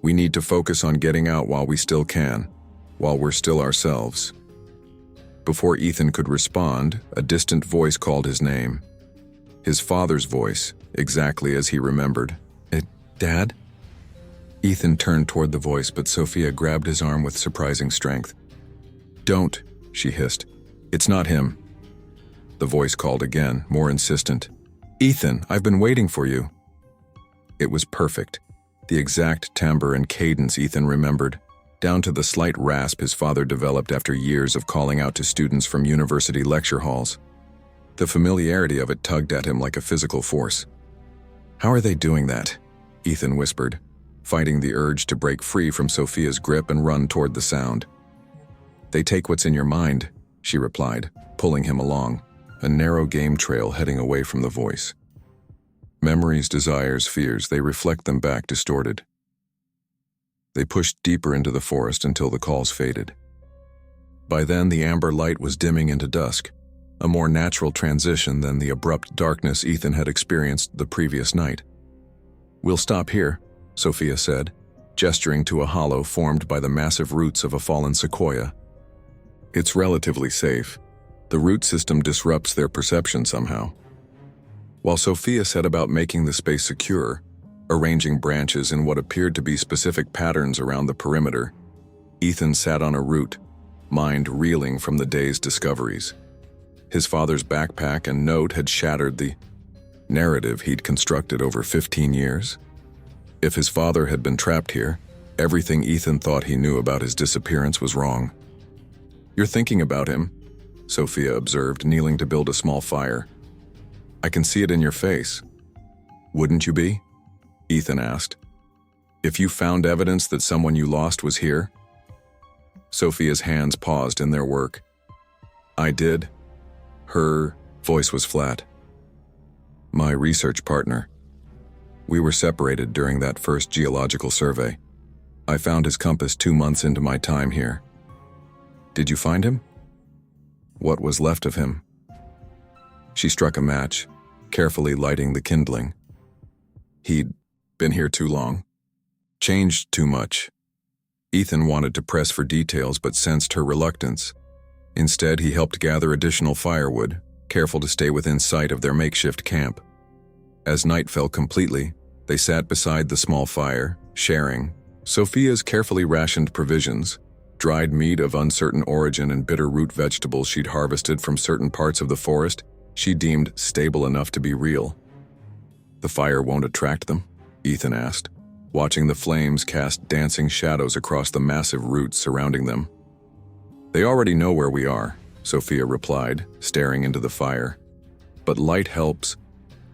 We need to focus on getting out while we still can, while we're still ourselves. Before Ethan could respond, a distant voice called his name. His father's voice, exactly as he remembered. Dad? Ethan turned toward the voice, but Sophia grabbed his arm with surprising strength. Don't, she hissed. It's not him. The voice called again, more insistent. Ethan, I've been waiting for you. It was perfect. The exact timbre and cadence Ethan remembered, down to the slight rasp his father developed after years of calling out to students from university lecture halls. The familiarity of it tugged at him like a physical force. How are they doing that? Ethan whispered, fighting the urge to break free from Sophia's grip and run toward the sound. They take what's in your mind, she replied, pulling him along, a narrow game trail heading away from the voice. Memories, desires, fears, they reflect them back distorted. They pushed deeper into the forest until the calls faded. By then, the amber light was dimming into dusk, a more natural transition than the abrupt darkness Ethan had experienced the previous night. We'll stop here, Sophia said, gesturing to a hollow formed by the massive roots of a fallen sequoia. It's relatively safe. The root system disrupts their perception somehow. While Sophia set about making the space secure, arranging branches in what appeared to be specific patterns around the perimeter, Ethan sat on a root, mind reeling from the day's discoveries. His father's backpack and note had shattered the narrative he'd constructed over 15 years. If his father had been trapped here, everything Ethan thought he knew about his disappearance was wrong. You're thinking about him, Sophia observed, kneeling to build a small fire. I can see it in your face. Wouldn't you be? Ethan asked. If you found evidence that someone you lost was here? Sophia's hands paused in their work. I did. Her voice was flat. My research partner. We were separated during that first geological survey. I found his compass 2 months into my time here. Did you find him? What was left of him? She struck a match, carefully lighting the kindling. He'd been here too long. Changed too much. Ethan wanted to press for details but sensed her reluctance. Instead, he helped gather additional firewood, careful to stay within sight of their makeshift camp. As night fell completely, they sat beside the small fire, sharing Sophia's carefully rationed provisions, dried meat of uncertain origin and bitter root vegetables she'd harvested from certain parts of the forest she deemed stable enough to be real. The fire won't attract them? Ethan asked. watching the flames cast dancing shadows across the massive roots surrounding them. "They already know where we are," Sophia replied, staring into the fire. "But light helps.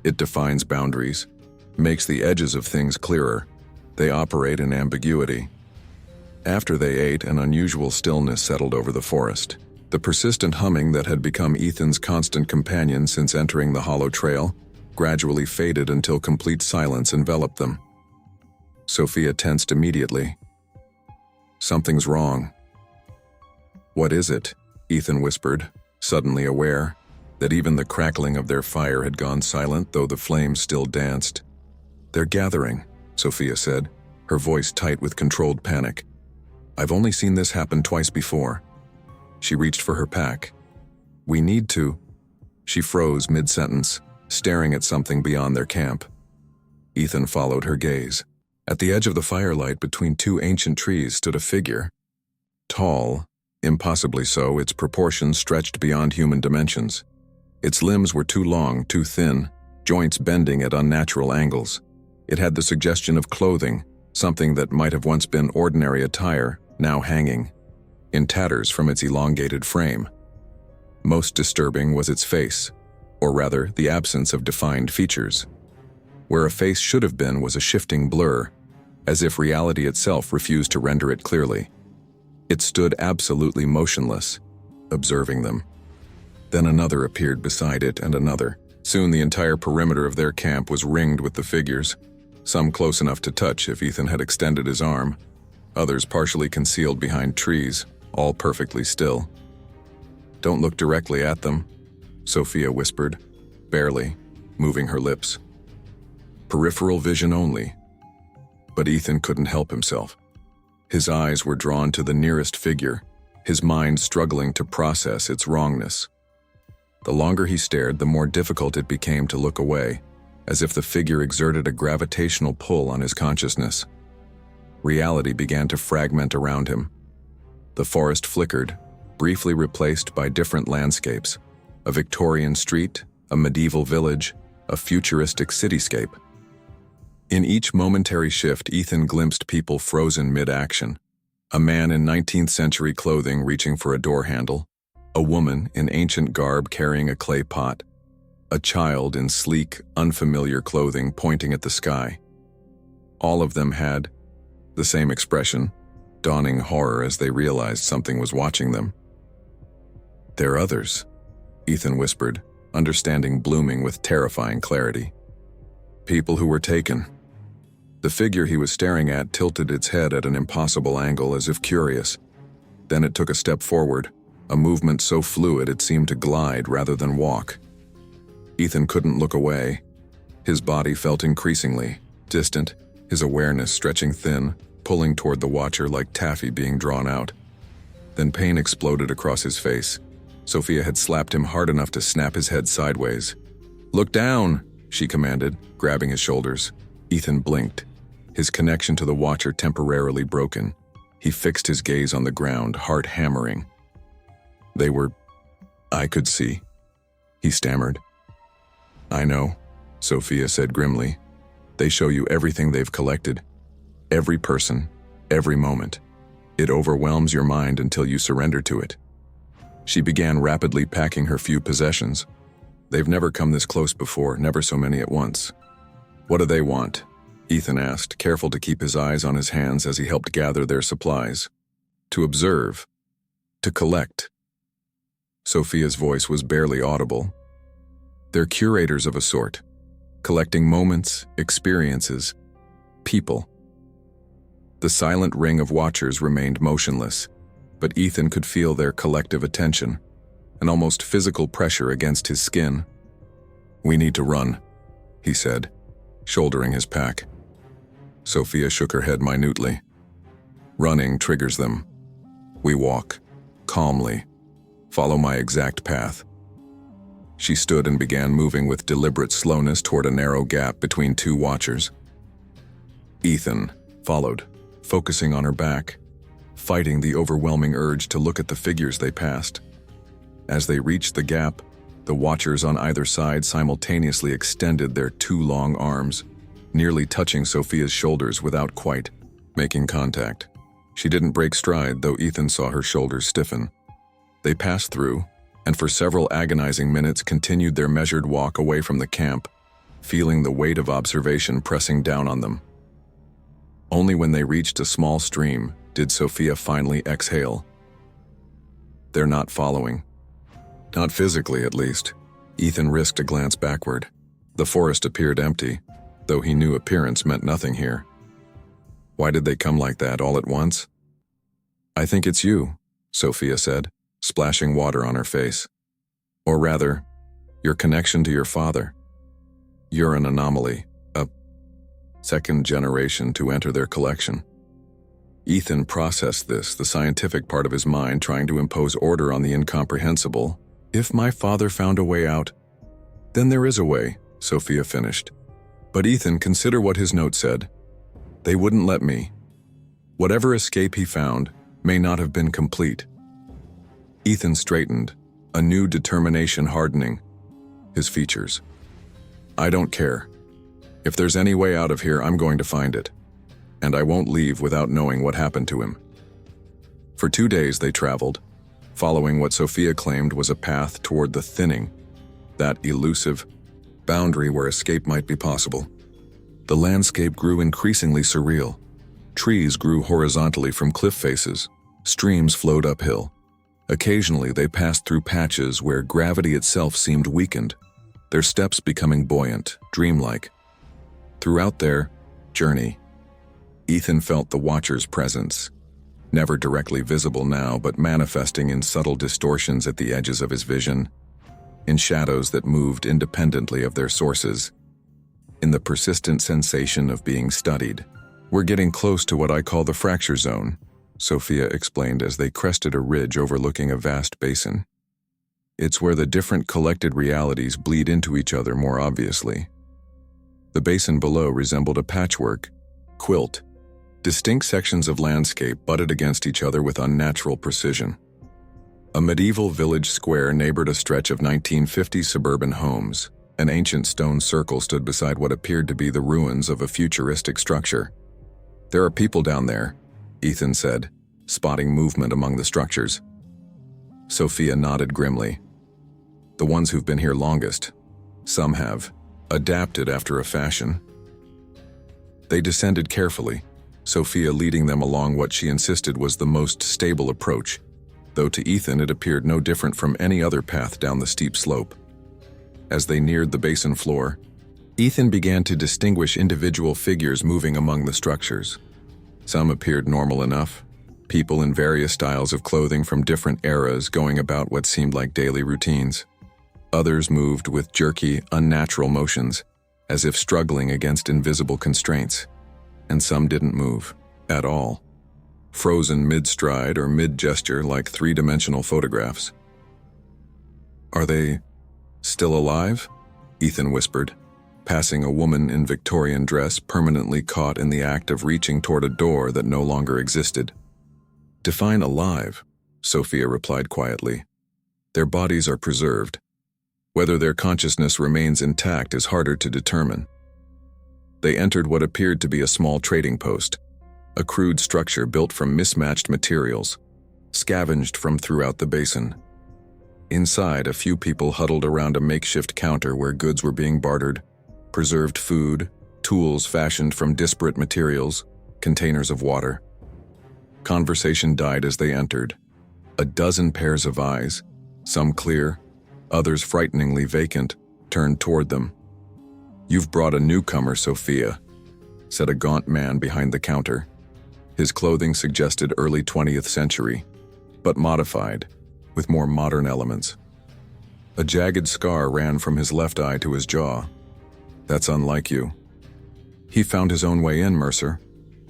It defines boundaries, makes the edges of things clearer. They operate in ambiguity." After they ate, an unusual stillness settled over the forest. The persistent humming that had become Ethan's constant companion since entering the hollow trail gradually faded until complete silence enveloped them. Sophia tensed immediately. "Something's wrong." "What is it?" Ethan whispered, suddenly aware that even the crackling of their fire had gone silent, though the flames still danced. "They're gathering," Sophia said, her voice tight with controlled panic. "I've only seen this happen twice before." She reached for her pack. "We need to." She froze mid-sentence, staring at something beyond their camp. Ethan followed her gaze. At the edge of the firelight between two ancient trees stood a figure. Tall, impossibly so, its proportions stretched beyond human dimensions. Its limbs were too long, too thin, joints bending at unnatural angles. It had the suggestion of clothing, something that might have once been ordinary attire, now hanging in tatters from its elongated frame. Most disturbing was its face, or rather, the absence of defined features. Where a face should have been was a shifting blur, as if reality itself refused to render it clearly. It stood absolutely motionless, observing them. Then another appeared beside it, and another. Soon the entire perimeter of their camp was ringed with the figures, some close enough to touch if Ethan had extended his arm, others partially concealed behind trees, all perfectly still. "Don't look directly at them," Sophia whispered, barely, moving her lips. "Peripheral vision only." But Ethan couldn't help himself. His eyes were drawn to the nearest figure, his mind struggling to process its wrongness. The longer he stared, the more difficult it became to look away, as if the figure exerted a gravitational pull on his consciousness. Reality began to fragment around him. The forest flickered, briefly replaced by different landscapes: a Victorian street, a medieval village, a futuristic cityscape. In each momentary shift, Ethan glimpsed people frozen mid-action. A man in 19th century clothing reaching for a door handle, a woman in ancient garb carrying a clay pot, a child in sleek, unfamiliar clothing pointing at the sky. All of them had the same expression, dawning horror as they realized something was watching them. "They're others," Ethan whispered, understanding blooming with terrifying clarity. "People who were taken." The figure he was staring at tilted its head at an impossible angle, as if curious. Then it took a step forward, a movement so fluid it seemed to glide rather than walk. Ethan couldn't look away. His body felt increasingly distant, his awareness stretching thin, pulling toward the watcher like taffy being drawn out. Then pain exploded across his face. Sophia had slapped him hard enough to snap his head sideways. "Look down," she commanded, grabbing his shoulders. Ethan blinked, his connection to the watcher temporarily broken. He fixed his gaze on the ground, heart hammering. I could see," he stammered. "I know," Sophia said grimly. "They show you everything they've collected. Every person, every moment. It overwhelms your mind until you surrender to it." She began rapidly packing her few possessions. They've never come this close before, never so many at once. "What do they want?" Ethan asked, careful to keep his eyes on his hands as he helped gather their supplies. "To observe. To collect." Sophia's voice was barely audible. "They're curators of a sort, collecting moments, experiences, people." The silent ring of watchers remained motionless, but Ethan could feel their collective attention, an almost physical pressure against his skin. "We need to run," he said, shouldering his pack. Sophia shook her head minutely. "Running triggers them. We walk, calmly. Follow my exact path." She stood and began moving with deliberate slowness toward a narrow gap between two watchers. Ethan followed, focusing on her back, fighting the overwhelming urge to look at the figures they passed. As they reached the gap, the watchers on either side simultaneously extended their two long arms. nearly touching Sophia's shoulders without quite making contact. She didn't break stride, though Ethan saw her shoulders stiffen. They passed through, and for several agonizing minutes continued their measured walk away from the camp, feeling the weight of observation pressing down on them. Only when they reached a small stream did Sophia finally exhale. They're not following. Not physically, at least. Ethan risked a glance backward. The forest appeared empty, though he knew appearance meant nothing here. Why did they come like that all at once? "I think it's you," Sophia said, splashing water on her face. "Or rather, your connection to your father. You're an anomaly, a second generation to enter their collection." Ethan processed this, the scientific part of his mind trying to impose order on the incomprehensible. "If my father found a way out, then there is a way," Sophia finished. "But Ethan, consider what his note said. They wouldn't let me. Whatever escape he found may not have been complete." Ethan straightened, a new determination hardening his features. "I don't care. If there's any way out of here, I'm going to find it. And I won't leave without knowing what happened to him." For 2 days they traveled, following what Sophia claimed was a path toward the thinning, that elusive boundary where escape might be possible. The landscape grew increasingly surreal. Trees grew horizontally from cliff faces. Streams flowed uphill. Occasionally they passed through patches where gravity itself seemed weakened, their steps becoming buoyant, dreamlike. Throughout their journey, Ethan felt the Watcher's presence, never directly visible now, but manifesting in subtle distortions at the edges of his vision, in shadows that moved independently of their sources, in the persistent sensation of being studied. "We're getting close to what I call the fracture zone," Sophia explained as they crested a ridge overlooking a vast basin. "It's where the different collected realities bleed into each other more obviously." The basin below resembled a patchwork, quilt. Distinct sections of landscape butted against each other with unnatural precision. A medieval village square neighbored a stretch of 1950s suburban homes. An ancient stone circle stood beside what appeared to be the ruins of a futuristic structure. "There are people down there," Ethan said, spotting movement among the structures. Sophia nodded grimly. "The ones who've been here longest. Some have adapted after a fashion." They descended carefully, Sophia leading them along what she insisted was the most stable approach, though to Ethan it appeared no different from any other path down the steep slope. As they neared the basin floor, Ethan began to distinguish individual figures moving among the structures. Some appeared normal enough, people in various styles of clothing from different eras going about what seemed like daily routines. Others moved with jerky, unnatural motions, as if struggling against invisible constraints. And some didn't move at all, frozen mid-stride or mid-gesture like three-dimensional photographs. "Are they still alive?" Ethan whispered, passing a woman in Victorian dress permanently caught in the act of reaching toward a door that no longer existed. "Define alive," Sophia replied quietly. "Their bodies are preserved. Whether their consciousness remains intact is harder to determine." They entered what appeared to be a small trading post, a crude structure built from mismatched materials, scavenged from throughout the basin. Inside, a few people huddled around a makeshift counter where goods were being bartered, preserved food, tools fashioned from disparate materials, containers of water. Conversation died as they entered. A dozen pairs of eyes, some clear, others frighteningly vacant, turned toward them. "You've brought a newcomer, Sophia," said a gaunt man behind the counter. His clothing suggested early 20th century, but modified, with more modern elements. A jagged scar ran from his left eye to his jaw. "That's unlike you." "He found his own way in, Mercer,"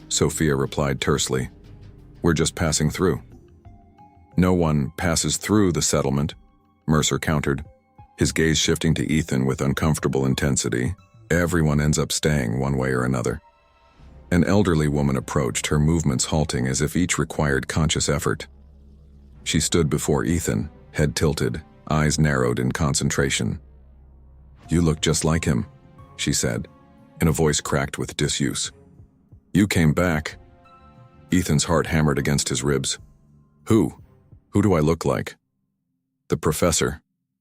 Sophia replied tersely. "We're just passing through." "No one passes through the settlement," Mercer countered, his gaze shifting to Ethan with uncomfortable intensity. "Everyone ends up staying one way or another." An elderly woman approached, her movements halting as if each required conscious effort. She stood before Ethan, head tilted, eyes narrowed in concentration. "You look just like him," she said, in a voice cracked with disuse. "You came back." Ethan's heart hammered against his ribs. Who? Who do I look like?" "The professor,"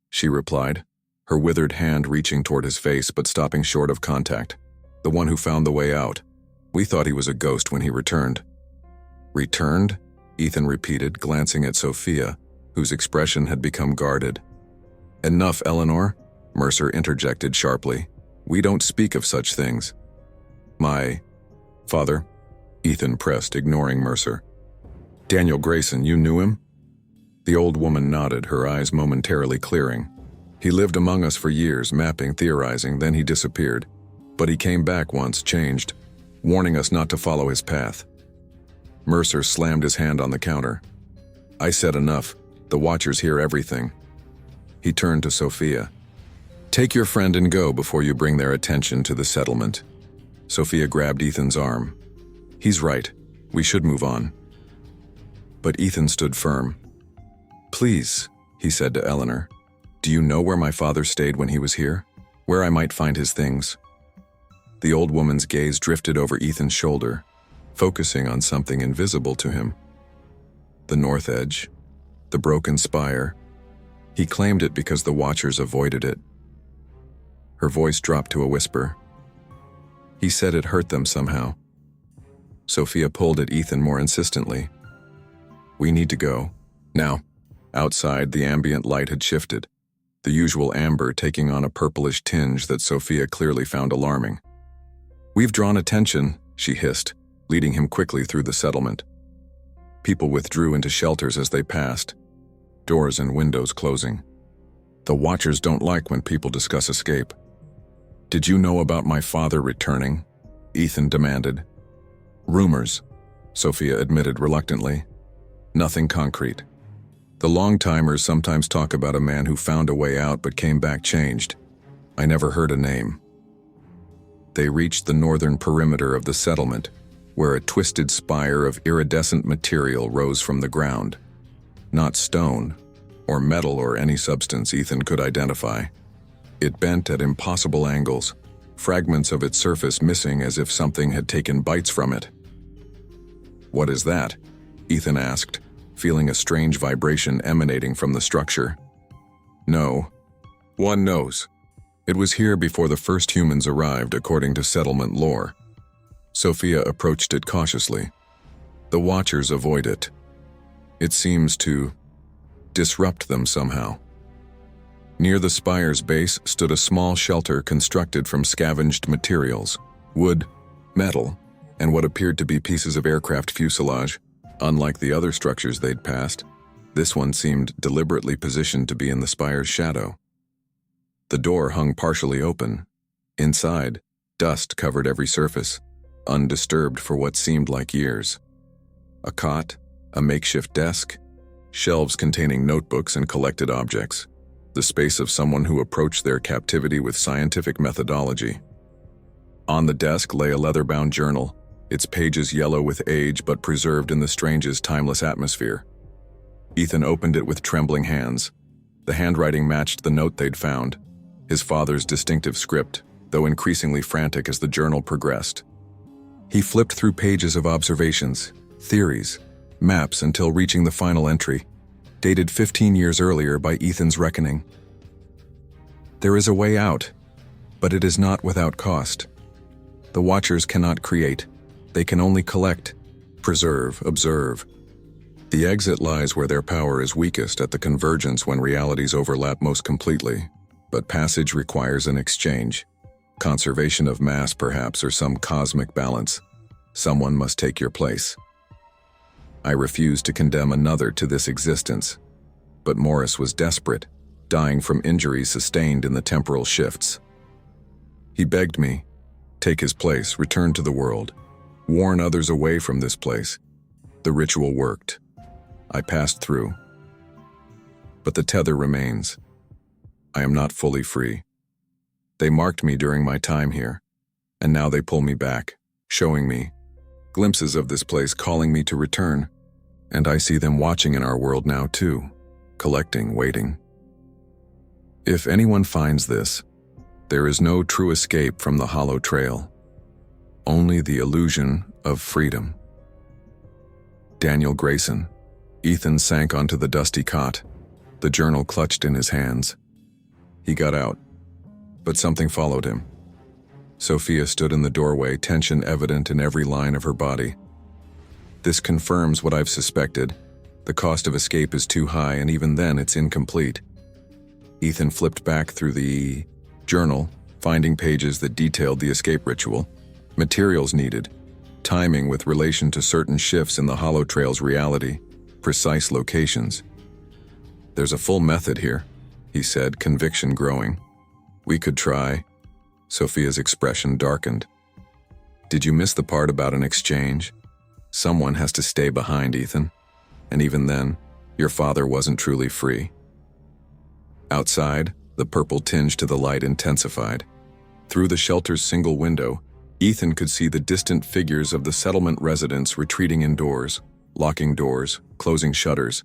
she replied, her withered hand reaching toward his face but stopping short of contact. "The one who found the way out. We thought he was a ghost when he returned." "Returned?" Ethan repeated, glancing at Sophia, whose expression had become guarded. "Enough, Eleanor," Mercer interjected sharply. "We don't speak of such things." "My father?" Ethan pressed, ignoring Mercer. "Daniel Grayson, you knew him?" The old woman nodded, her eyes momentarily clearing. "He lived among us for years, mapping, theorizing, then he disappeared. But he came back once, changed, warning us not to follow his path." Mercer slammed his hand on the counter. "I said enough. The Watchers hear everything." He turned to Sophia. "Take your friend and go before you bring their attention to the settlement." Sophia grabbed Ethan's arm. "He's right. We should move on." But Ethan stood firm. "Please," he said to Eleanor, "do you know where my father stayed when he was here? Where I might find his things?" The old woman's gaze drifted over Ethan's shoulder, focusing on something invisible to him. The north edge, the broken spire. He claimed it because the Watchers avoided it. Her voice dropped to a whisper. He said it hurt them somehow. Sophia pulled at Ethan more insistently. "We need to go. Now." Outside, the ambient light had shifted, the usual amber taking on a purplish tinge that Sophia clearly found alarming. "We've drawn attention," she hissed, leading him quickly through the settlement. People withdrew into shelters as they passed, doors and windows closing. The Watchers don't like when people discuss escape. "Did you know about my father returning?" Ethan demanded. "Rumors," Sophia admitted reluctantly. "Nothing concrete. The long-timers sometimes talk about a man who found a way out but came back changed. I never heard a name." They reached the northern perimeter of the settlement, where a twisted spire of iridescent material rose from the ground. Not stone, or metal or any substance Ethan could identify. It bent at impossible angles, fragments of its surface missing as if something had taken bites from it. "What is that?" Ethan asked, feeling a strange vibration emanating from the structure. "No one knows. It was here before the first humans arrived, according to settlement lore." Sophia approached it cautiously. "The Watchers avoid it. It seems to disrupt them somehow." Near the spire's base stood a small shelter constructed from scavenged materials, wood, metal, and what appeared to be pieces of aircraft fuselage. Unlike the other structures they'd passed, this one seemed deliberately positioned to be in the spire's shadow. The door hung partially open. Inside, dust covered every surface, undisturbed for what seemed like years. A cot, a makeshift desk, shelves containing notebooks and collected objects, the space of someone who approached their captivity with scientific methodology. On the desk lay a leather-bound journal, its pages yellow with age but preserved in the strangest timeless atmosphere. Ethan opened it with trembling hands. The handwriting matched the note they'd found, his father's distinctive script, though increasingly frantic as the journal progressed. He flipped through pages of observations, theories, maps until reaching the final entry, dated 15 years earlier by Ethan's reckoning. "There is a way out, but it is not without cost. The Watchers cannot create. They can only collect, preserve, observe. The exit lies where their power is weakest, at the convergence when realities overlap most completely. But passage requires an exchange. Conservation of mass, perhaps, or some cosmic balance. Someone must take your place." I refused to condemn another to this existence. But Morris was desperate, dying from injuries sustained in the temporal shifts. He begged me, take his place, return to the world, warn others away from this place. The ritual worked. I passed through. But the tether remains. I am not fully free. They marked me during my time here, and now they pull me back, showing me glimpses of this place, calling me to return. And I see them watching in our world now too, collecting, waiting. If anyone finds this, There is no true escape from the hollow trail, only the illusion of freedom. Daniel Grayson. Ethan sank onto the dusty cot, the journal clutched in his hands. He got out, but something followed him. Sophia stood in the doorway, tension evident in every line of her body. This confirms what I've suspected. The cost of escape is too high, and even then it's incomplete. Ethan flipped back through the journal, finding pages that detailed the escape ritual, materials needed, timing with relation to certain shifts in the hollow trail's reality, precise locations. There's a full method here, he said, conviction growing. We could try. Sophia's expression darkened. Did you miss the part about an exchange? Someone has to stay behind, Ethan. And even then, your father wasn't truly free. Outside, the purple tinge to the light intensified. Through the shelter's single window, Ethan could see the distant figures of the settlement residents retreating indoors, locking doors, closing shutters.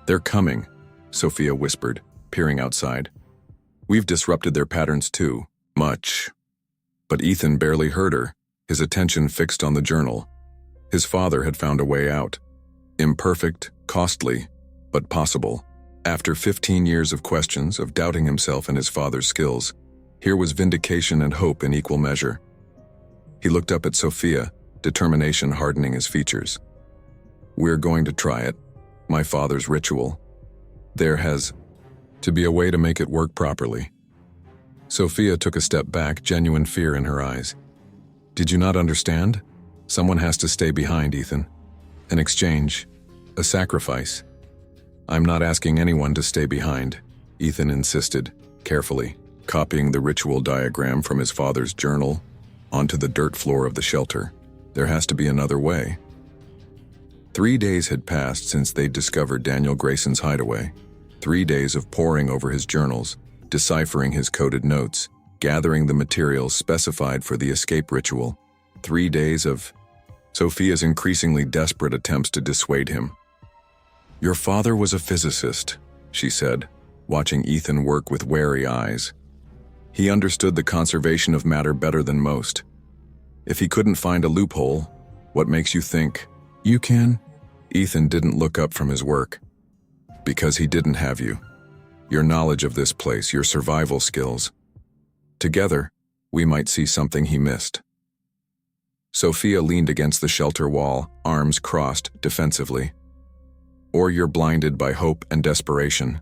They're coming, Sophia whispered, peering outside. We've disrupted their patterns too, much. But Ethan barely heard her, his attention fixed on the journal. His father had found a way out. Imperfect, costly, but possible. After 15 years of questions, of doubting himself and his father's skills, here was vindication and hope in equal measure. He looked up at Sophia, determination hardening his features. We're going to try it. My father's ritual. There has to be a way to make it work properly. Sophia took a step back, genuine fear in her eyes. Did you not understand? Someone has to stay behind, Ethan. An exchange. A sacrifice. I'm not asking anyone to stay behind, Ethan insisted, carefully, copying the ritual diagram from his father's journal onto the dirt floor of the shelter. There has to be another way. 3 days had passed since they'd discovered Daniel Grayson's hideaway. 3 days of poring over his journals, deciphering his coded notes, gathering the materials specified for the escape ritual. 3 days of Sophia's increasingly desperate attempts to dissuade him. Your father was a physicist, she said, watching Ethan work with wary eyes. He understood the conservation of matter better than most. If he couldn't find a loophole, what makes you think you can? Ethan didn't look up from his work. Because he didn't have you. Your knowledge of this place, your survival skills. Together, we might see something he missed. Sophia leaned against the shelter wall, arms crossed defensively. Or you're blinded by hope and desperation.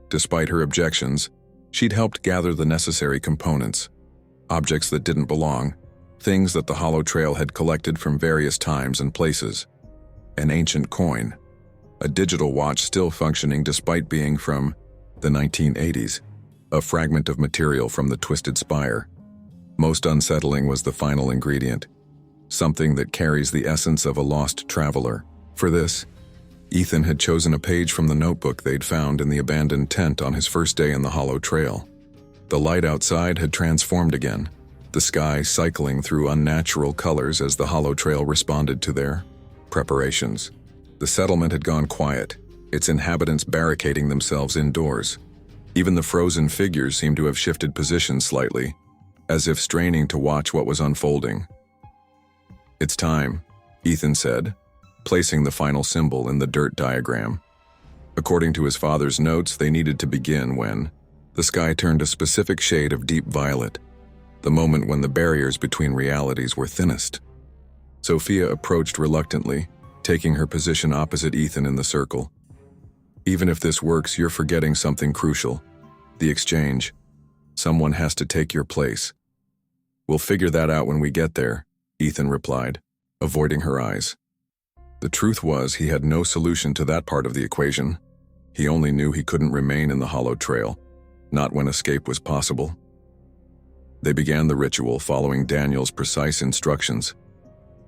Despite her objections, she'd helped gather the necessary components. Objects that didn't belong, things that the hollow trail had collected from various times and places. An ancient coin. A digital watch still functioning despite being from the 1980s. A fragment of material from the twisted spire. Most unsettling was the final ingredient. Something that carries the essence of a lost traveler. For this, Ethan had chosen a page from the notebook they'd found in the abandoned tent on his first day in the hollow trail. The light outside had transformed again, the sky cycling through unnatural colors as the hollow trail responded to their preparations. The settlement had gone quiet, its inhabitants barricading themselves indoors. Even the frozen figures seemed to have shifted positions slightly, as if straining to watch what was unfolding. It's time, Ethan said, placing the final symbol in the dirt diagram. According to his father's notes, they needed to begin when the sky turned a specific shade of deep violet, the moment when the barriers between realities were thinnest. Sophia approached reluctantly, taking her position opposite Ethan in the circle. Even if this works, you're forgetting something crucial. The exchange. Someone has to take your place. We'll figure that out when we get there, Ethan replied, avoiding her eyes. The truth was he had no solution to that part of the equation. He only knew he couldn't remain in the hollow trail, not when escape was possible. They began the ritual following Daniel's precise instructions.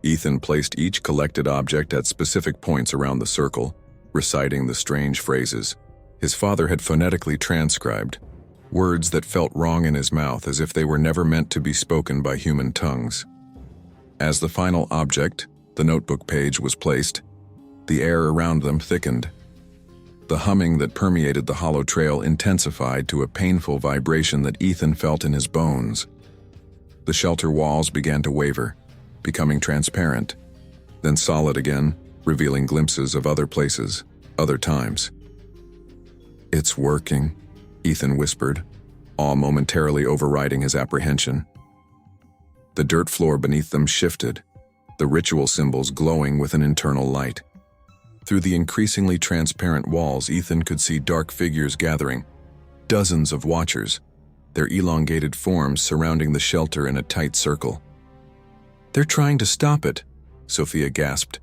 Ethan placed each collected object at specific points around the circle, reciting the strange phrases. His father had phonetically transcribed, words that felt wrong in his mouth as if they were never meant to be spoken by human tongues. As the final object, the notebook page, was placed, the air around them thickened. The humming that permeated the hollow trail intensified to a painful vibration that Ethan felt in his bones. The shelter walls began to waver, becoming transparent, then solid again, revealing glimpses of other places, other times. "It's working," Ethan whispered, awe momentarily overriding his apprehension. The dirt floor beneath them shifted, the ritual symbols glowing with an internal light. Through the increasingly transparent walls, Ethan could see dark figures gathering, dozens of watchers, their elongated forms surrounding the shelter in a tight circle. "They're trying to stop it," Sophia gasped,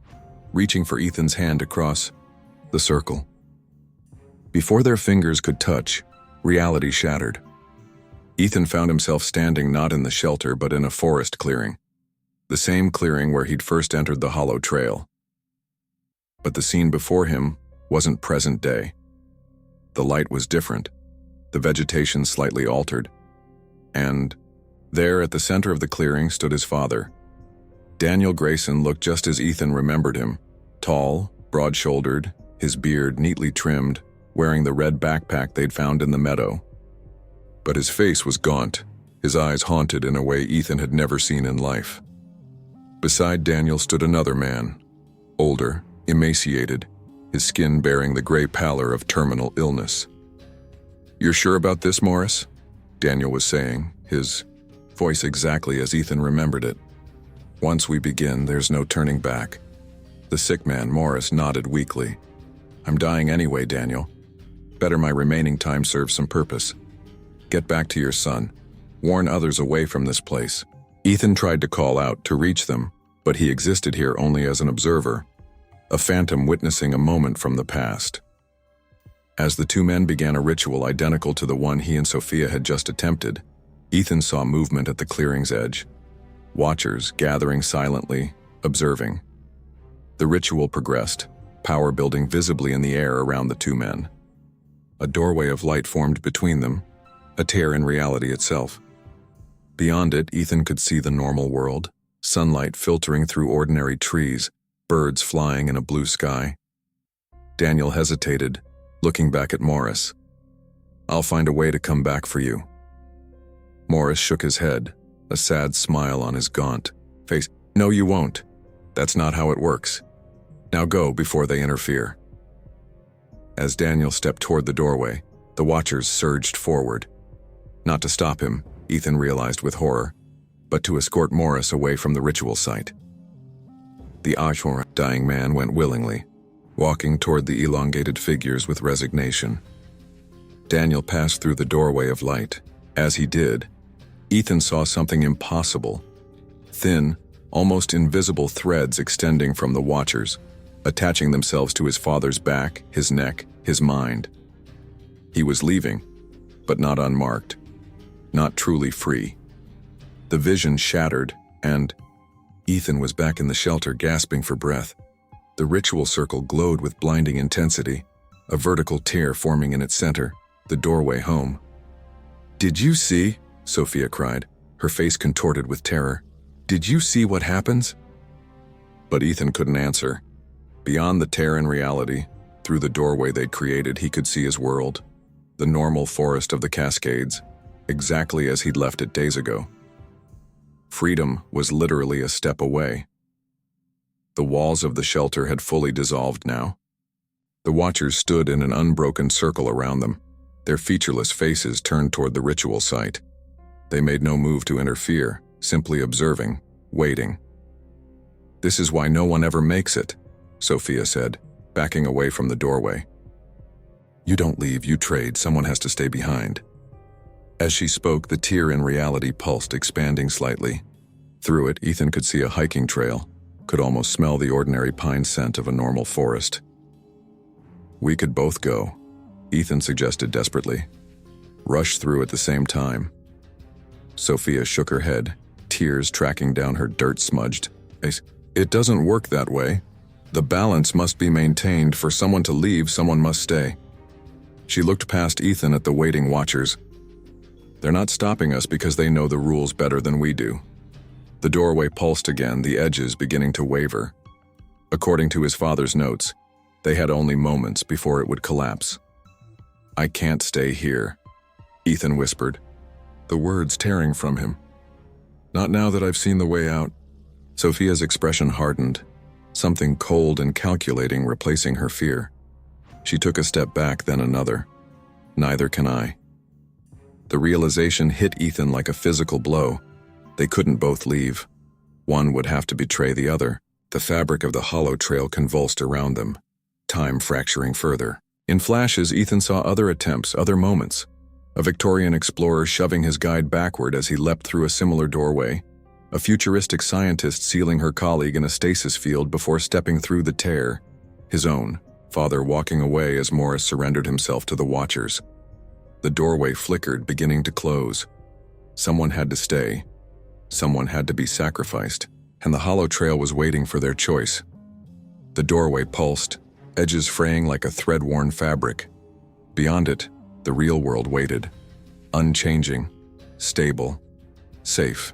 reaching for Ethan's hand across the circle. Before their fingers could touch, reality shattered. Ethan found himself standing not in the shelter but in a forest clearing, the same clearing where he'd first entered the hollow trail. But the scene before him wasn't present day. The light was different, the vegetation slightly altered, and there at the center of the clearing stood his father. Daniel Grayson looked just as Ethan remembered him, tall, broad-shouldered, his beard neatly trimmed, wearing the red backpack they'd found in the meadow. But his face was gaunt, his eyes haunted in a way Ethan had never seen in life. Beside Daniel stood another man, older, emaciated, his skin bearing the gray pallor of terminal illness. "You're sure about this, Morris?" Daniel was saying, his voice exactly as Ethan remembered it. "Once we begin, there's no turning back." The sick man, Morris, nodded weakly. "I'm dying anyway, Daniel. Better my remaining time serve some purpose. Get back to your son. Warn others away from this place." Ethan tried to call out to reach them, but he existed here only as an observer, a phantom witnessing a moment from the past. As the two men began a ritual identical to the one he and Sophia had just attempted, Ethan saw movement at the clearing's edge. Watchers gathering silently, observing. The ritual progressed, power building visibly in the air around the two men. A doorway of light formed between them, a tear in reality itself. Beyond it, Ethan could see the normal world, sunlight filtering through ordinary trees, birds flying in a blue sky. Daniel hesitated, looking back at Morris. "I'll find a way to come back for you." Morris shook his head, a sad smile on his gaunt face. "No, you won't. That's not how it works. Now go before they interfere." As Daniel stepped toward the doorway, the watchers surged forward. Not to stop him, Ethan realized with horror, but to escort Morris away from the ritual site. The dying man went willingly, walking toward the elongated figures with resignation. Daniel passed through the doorway of light. As he did, Ethan saw something impossible. Thin, almost invisible threads extending from the watchers, attaching themselves to his father's back, his neck, his mind. He was leaving, but not unmarked, not truly free. The vision shattered, and Ethan was back in the shelter gasping for breath. The ritual circle glowed with blinding intensity, a vertical tear forming in its center, the doorway home. "Did you see?" Sophia cried, her face contorted with terror. "Did you see what happens?" But Ethan couldn't answer. Beyond the tear in reality, through the doorway they'd created, he could see his world, the normal forest of the Cascades, exactly as he'd left it days ago. Freedom was literally a step away. The walls of the shelter had fully dissolved now. The watchers stood in an unbroken circle around them, their featureless faces turned toward the ritual site. They made no move to interfere, simply observing, waiting. "This is why no one ever makes it," Sophia said, backing away from the doorway. "You don't leave, you trade, someone has to stay behind." As she spoke, the tear in reality pulsed, expanding slightly. Through it, Ethan could see a hiking trail, could almost smell the ordinary pine scent of a normal forest. "We could both go," Ethan suggested desperately. "Rush through at the same time." Sophia shook her head, tears tracking down her dirt-smudged face. "It doesn't work that way. The balance must be maintained. For someone to leave, someone must stay." She looked past Ethan at the waiting watchers. "They're not stopping us because they know the rules better than we do." The doorway pulsed again, the edges beginning to waver. According to his father's notes, They had only moments before it would collapse. "I can't stay here," Ethan whispered, the words tearing from him. "Not now that I've seen the way out." Sophia's expression hardened, something cold and calculating replacing her fear. She took a step back, then another. "Neither can I." The realization hit Ethan like a physical blow. They couldn't both leave. One would have to betray the other. The fabric of the hollow trail convulsed around them, time fracturing further. In flashes, Ethan saw other attempts, other moments. A Victorian explorer shoving his guide backward as he leapt through a similar doorway. A futuristic scientist sealing her colleague in a stasis field before stepping through the tear. His own father walking away as Morris surrendered himself to the Watchers. The doorway flickered, beginning to close. Someone had to stay. Someone had to be sacrificed, and the hollow trail was waiting for their choice. The doorway pulsed, edges fraying like a thread-worn fabric. Beyond it, the real world waited, unchanging, stable, safe.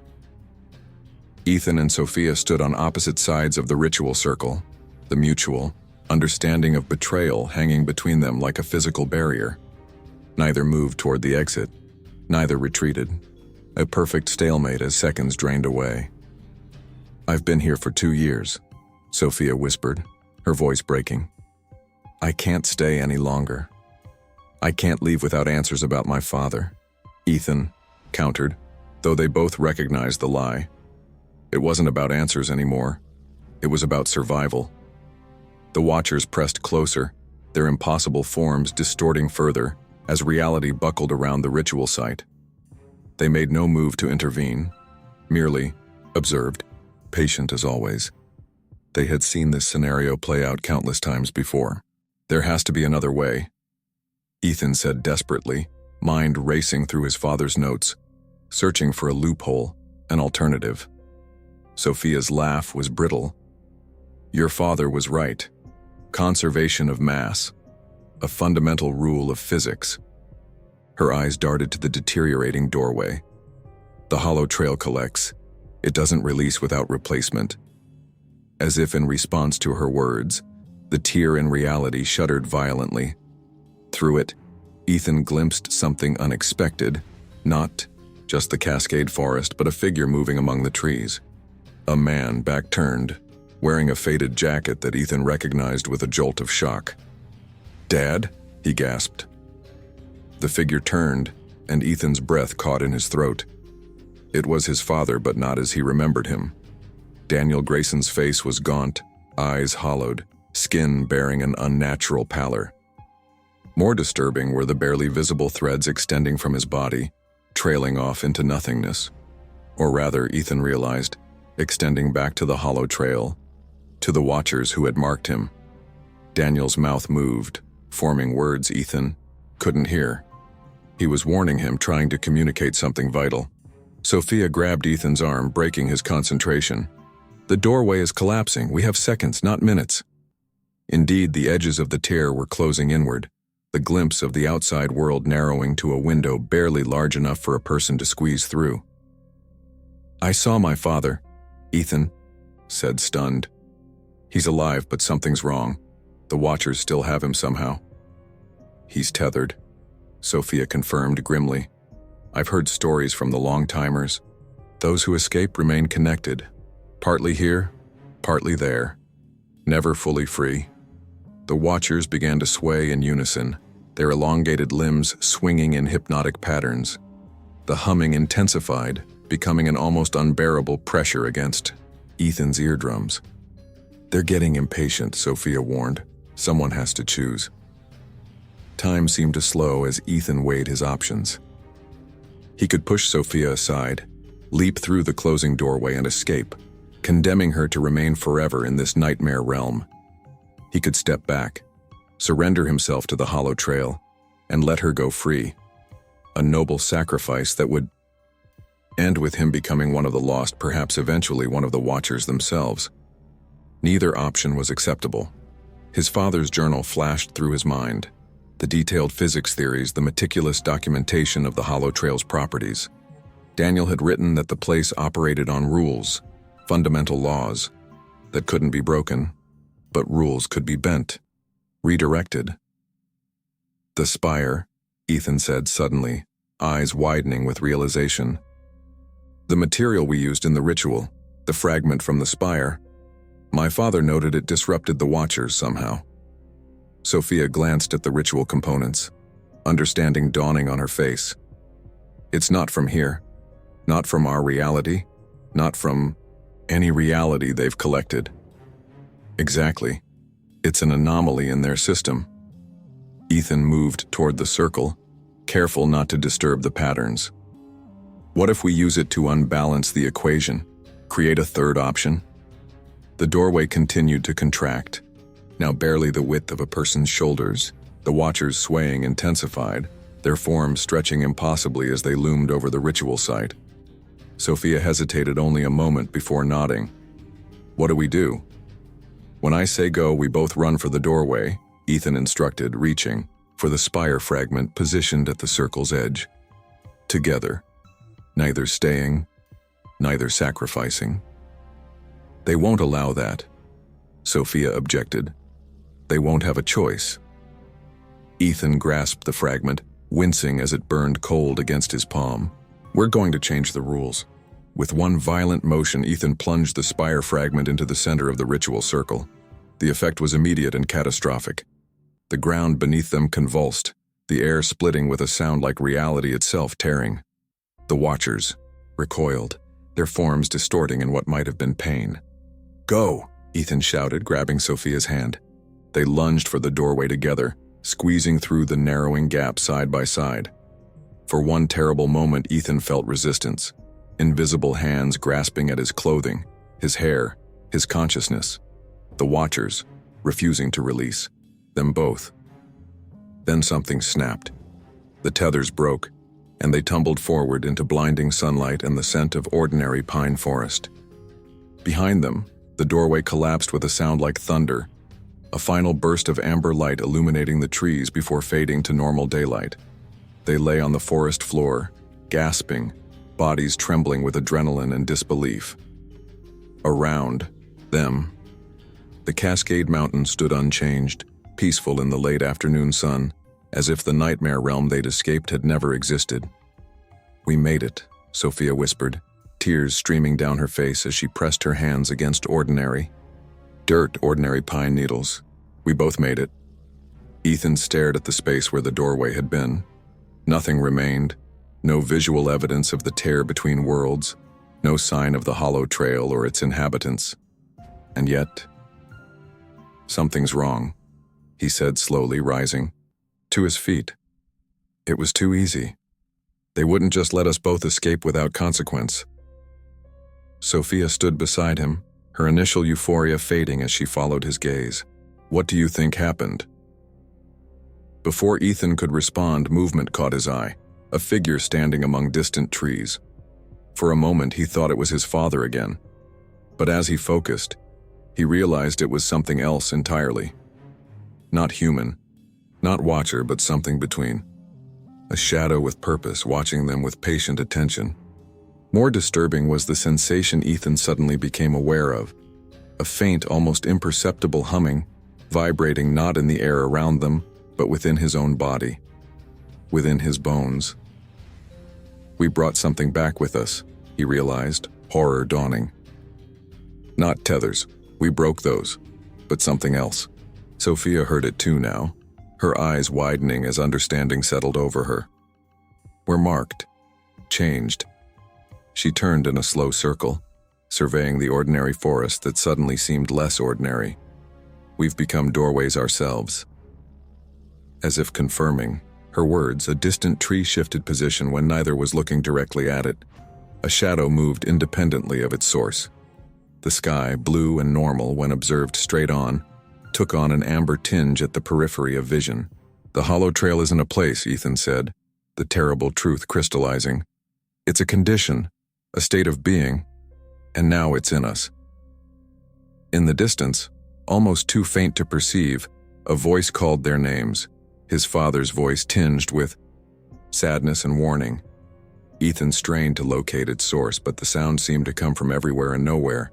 Ethan and Sophia stood on opposite sides of the ritual circle, the mutual understanding of betrayal hanging between them like a physical barrier. Neither moved toward the exit, neither retreated. A perfect stalemate as seconds drained away. "I've been here for 2 years," Sophia whispered, her voice breaking. "I can't stay any longer. I can't leave without answers about my father," Ethan countered, though they both recognized the lie. It wasn't about answers anymore. It was about survival. The Watchers pressed closer, their impossible forms distorting further as reality buckled around the ritual site. They made no move to intervene, merely observed, patient as always. They had seen this scenario play out countless times before. "There has to be another way," Ethan said desperately, mind racing through his father's notes, searching for a loophole, an alternative. Sophia's laugh was brittle. "Your father was right. Conservation of mass, a fundamental rule of physics." Her eyes darted to the deteriorating doorway. "The hollow trail collects. It doesn't release without replacement." As if in response to her words, the tear in reality shuddered violently. Through it, Ethan glimpsed something unexpected, not just the Cascade forest, but a figure moving among the trees. A man, back turned, wearing a faded jacket that Ethan recognized with a jolt of shock. "Dad?" he gasped. The figure turned, and Ethan's breath caught in his throat. It was his father, but not as he remembered him. Daniel Grayson's face was gaunt, eyes hollowed, skin bearing an unnatural pallor. More disturbing were the barely visible threads extending from his body, trailing off into nothingness. Or rather, Ethan realized, extending back to the hollow trail, to the Watchers who had marked him. Daniel's mouth moved, forming words Ethan couldn't hear. He was warning him, trying to communicate something vital. Sophia grabbed Ethan's arm, breaking his concentration. "The doorway is collapsing. We have seconds, not minutes." Indeed, the edges of the tear were closing inward, the glimpse of the outside world narrowing to a window barely large enough for a person to squeeze through. "I saw my father," Ethan said, stunned. "He's alive, but something's wrong. The Watchers still have him somehow." "He's tethered," Sophia confirmed grimly. "I've heard stories from the long-timers. Those who escape remain connected, partly here, partly there, never fully free." The Watchers began to sway in unison, their elongated limbs swinging in hypnotic patterns. The humming intensified, becoming an almost unbearable pressure against Ethan's eardrums. "They're getting impatient," Sophia warned. "Someone has to choose." Time seemed to slow as Ethan weighed his options. He could push Sophia aside, leap through the closing doorway and escape, condemning her to remain forever in this nightmare realm. He could step back, surrender himself to the hollow trail, and let her go free. A noble sacrifice that would end with him becoming one of the lost, perhaps eventually one of the Watchers themselves. Neither option was acceptable. His father's journal flashed through his mind. The detailed physics theories, the meticulous documentation of the hollow trail's properties. Daniel had written that the place operated on rules, fundamental laws, that couldn't be broken, but rules could be bent. Redirected. The spire, Ethan said suddenly, eyes widening with realization. The material we used in the ritual, the fragment from the spire. My father noted it disrupted the Watchers somehow. Sophia glanced at the ritual components, understanding dawning on her face. It's not from here, not from our reality, not from any reality they've collected. Exactly. It's an anomaly in their system. Ethan moved toward the circle, careful not to disturb the patterns. What if we use it to unbalance the equation, create a third option? The doorway continued to contract, now barely the width of a person's shoulders. The Watchers swaying intensified, their forms stretching impossibly as they loomed over the ritual site. Sophia hesitated only a moment before nodding. What do we do? When I say go, we both run for the doorway, Ethan instructed, reaching for the spire fragment positioned at the circle's edge. Together, neither staying, neither sacrificing. They won't allow that, Sophia objected. They won't have a choice. Ethan grasped the fragment, wincing as it burned cold against his palm. We're going to change the rules. With one violent motion, Ethan plunged the spire fragment into the center of the ritual circle. The effect was immediate and catastrophic. The ground beneath them convulsed, the air splitting with a sound like reality itself tearing. The Watchers recoiled, their forms distorting in what might have been pain. Go, Ethan shouted, grabbing Sophia's hand. They lunged for the doorway together, squeezing through the narrowing gap side by side. For one terrible moment, Ethan felt resistance, invisible hands grasping at his clothing, his hair, his consciousness. The Watchers, refusing to release. Them both. Then something snapped. The tethers broke, and they tumbled forward into blinding sunlight and the scent of ordinary pine forest. Behind them, the doorway collapsed with a sound like thunder, a final burst of amber light illuminating the trees before fading to normal daylight. They lay on the forest floor, gasping, bodies trembling with adrenaline and disbelief. Around them, the Cascade Mountains stood unchanged, peaceful in the late afternoon sun, as if the nightmare realm they'd escaped had never existed. We made it, Sophia whispered, tears streaming down her face as she pressed her hands against ordinary pine needles. We both made it. Ethan stared at the space where the doorway had been. Nothing remained, no visual evidence of the tear between worlds, no sign of the hollow trail or its inhabitants. And yet, something's wrong, he said slowly, rising to his feet. It was too easy. They wouldn't just let us both escape without consequence. Sophia stood beside him, her initial euphoria fading as she followed his gaze. What do you think happened? Before Ethan could respond, movement caught his eye, a figure standing among distant trees. For a moment, he thought it was his father again. But as he focused, he realized it was something else entirely. Not human, not Watcher, but something between. A shadow with purpose, watching them with patient attention. More disturbing was the sensation Ethan suddenly became aware of. A faint, almost imperceptible humming, vibrating not in the air around them, but within his own body, within his bones. We brought something back with us, he realized, horror dawning. Not tethers, we broke those, but something else. Sophia heard it too now, her eyes widening as understanding settled over her. We're marked, changed. She turned in a slow circle, surveying the ordinary forest that suddenly seemed less ordinary. We've become doorways ourselves. As if confirming her words, a distant tree shifted position when neither was looking directly at it. A shadow moved independently of its source. The sky, blue and normal when observed straight on, took on an amber tinge at the periphery of vision. The hollow trail isn't a place, Ethan said, the terrible truth crystallizing. It's a condition, a state of being, and now it's in us. In the distance, almost too faint to perceive, a voice called their names, his father's voice tinged with sadness and warning. Ethan strained to locate its source, but the sound seemed to come from everywhere and nowhere.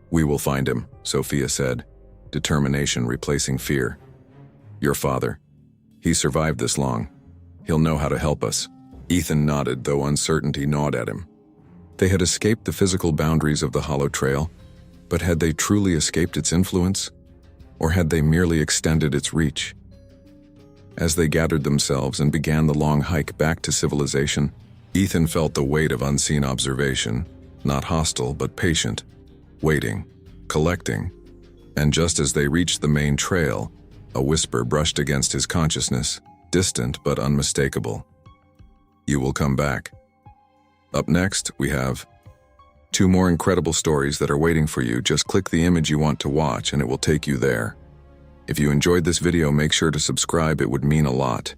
We will find him, Sophia said, determination replacing fear. Your father. He survived this long. He'll know how to help us." Ethan nodded, though uncertainty gnawed at him. They had escaped the physical boundaries of the hollow trail, but had they truly escaped its influence? Or had they merely extended its reach? As they gathered themselves and began the long hike back to civilization, Ethan felt the weight of unseen observation, not hostile but patient, waiting, collecting. And just as they reached the main trail, a whisper brushed against his consciousness, distant but unmistakable. "You will come back." Up next, we have 2 more incredible stories that are waiting for you. Just click the image you want to watch and it will take you there. If you enjoyed this video, make sure to subscribe, it would mean a lot.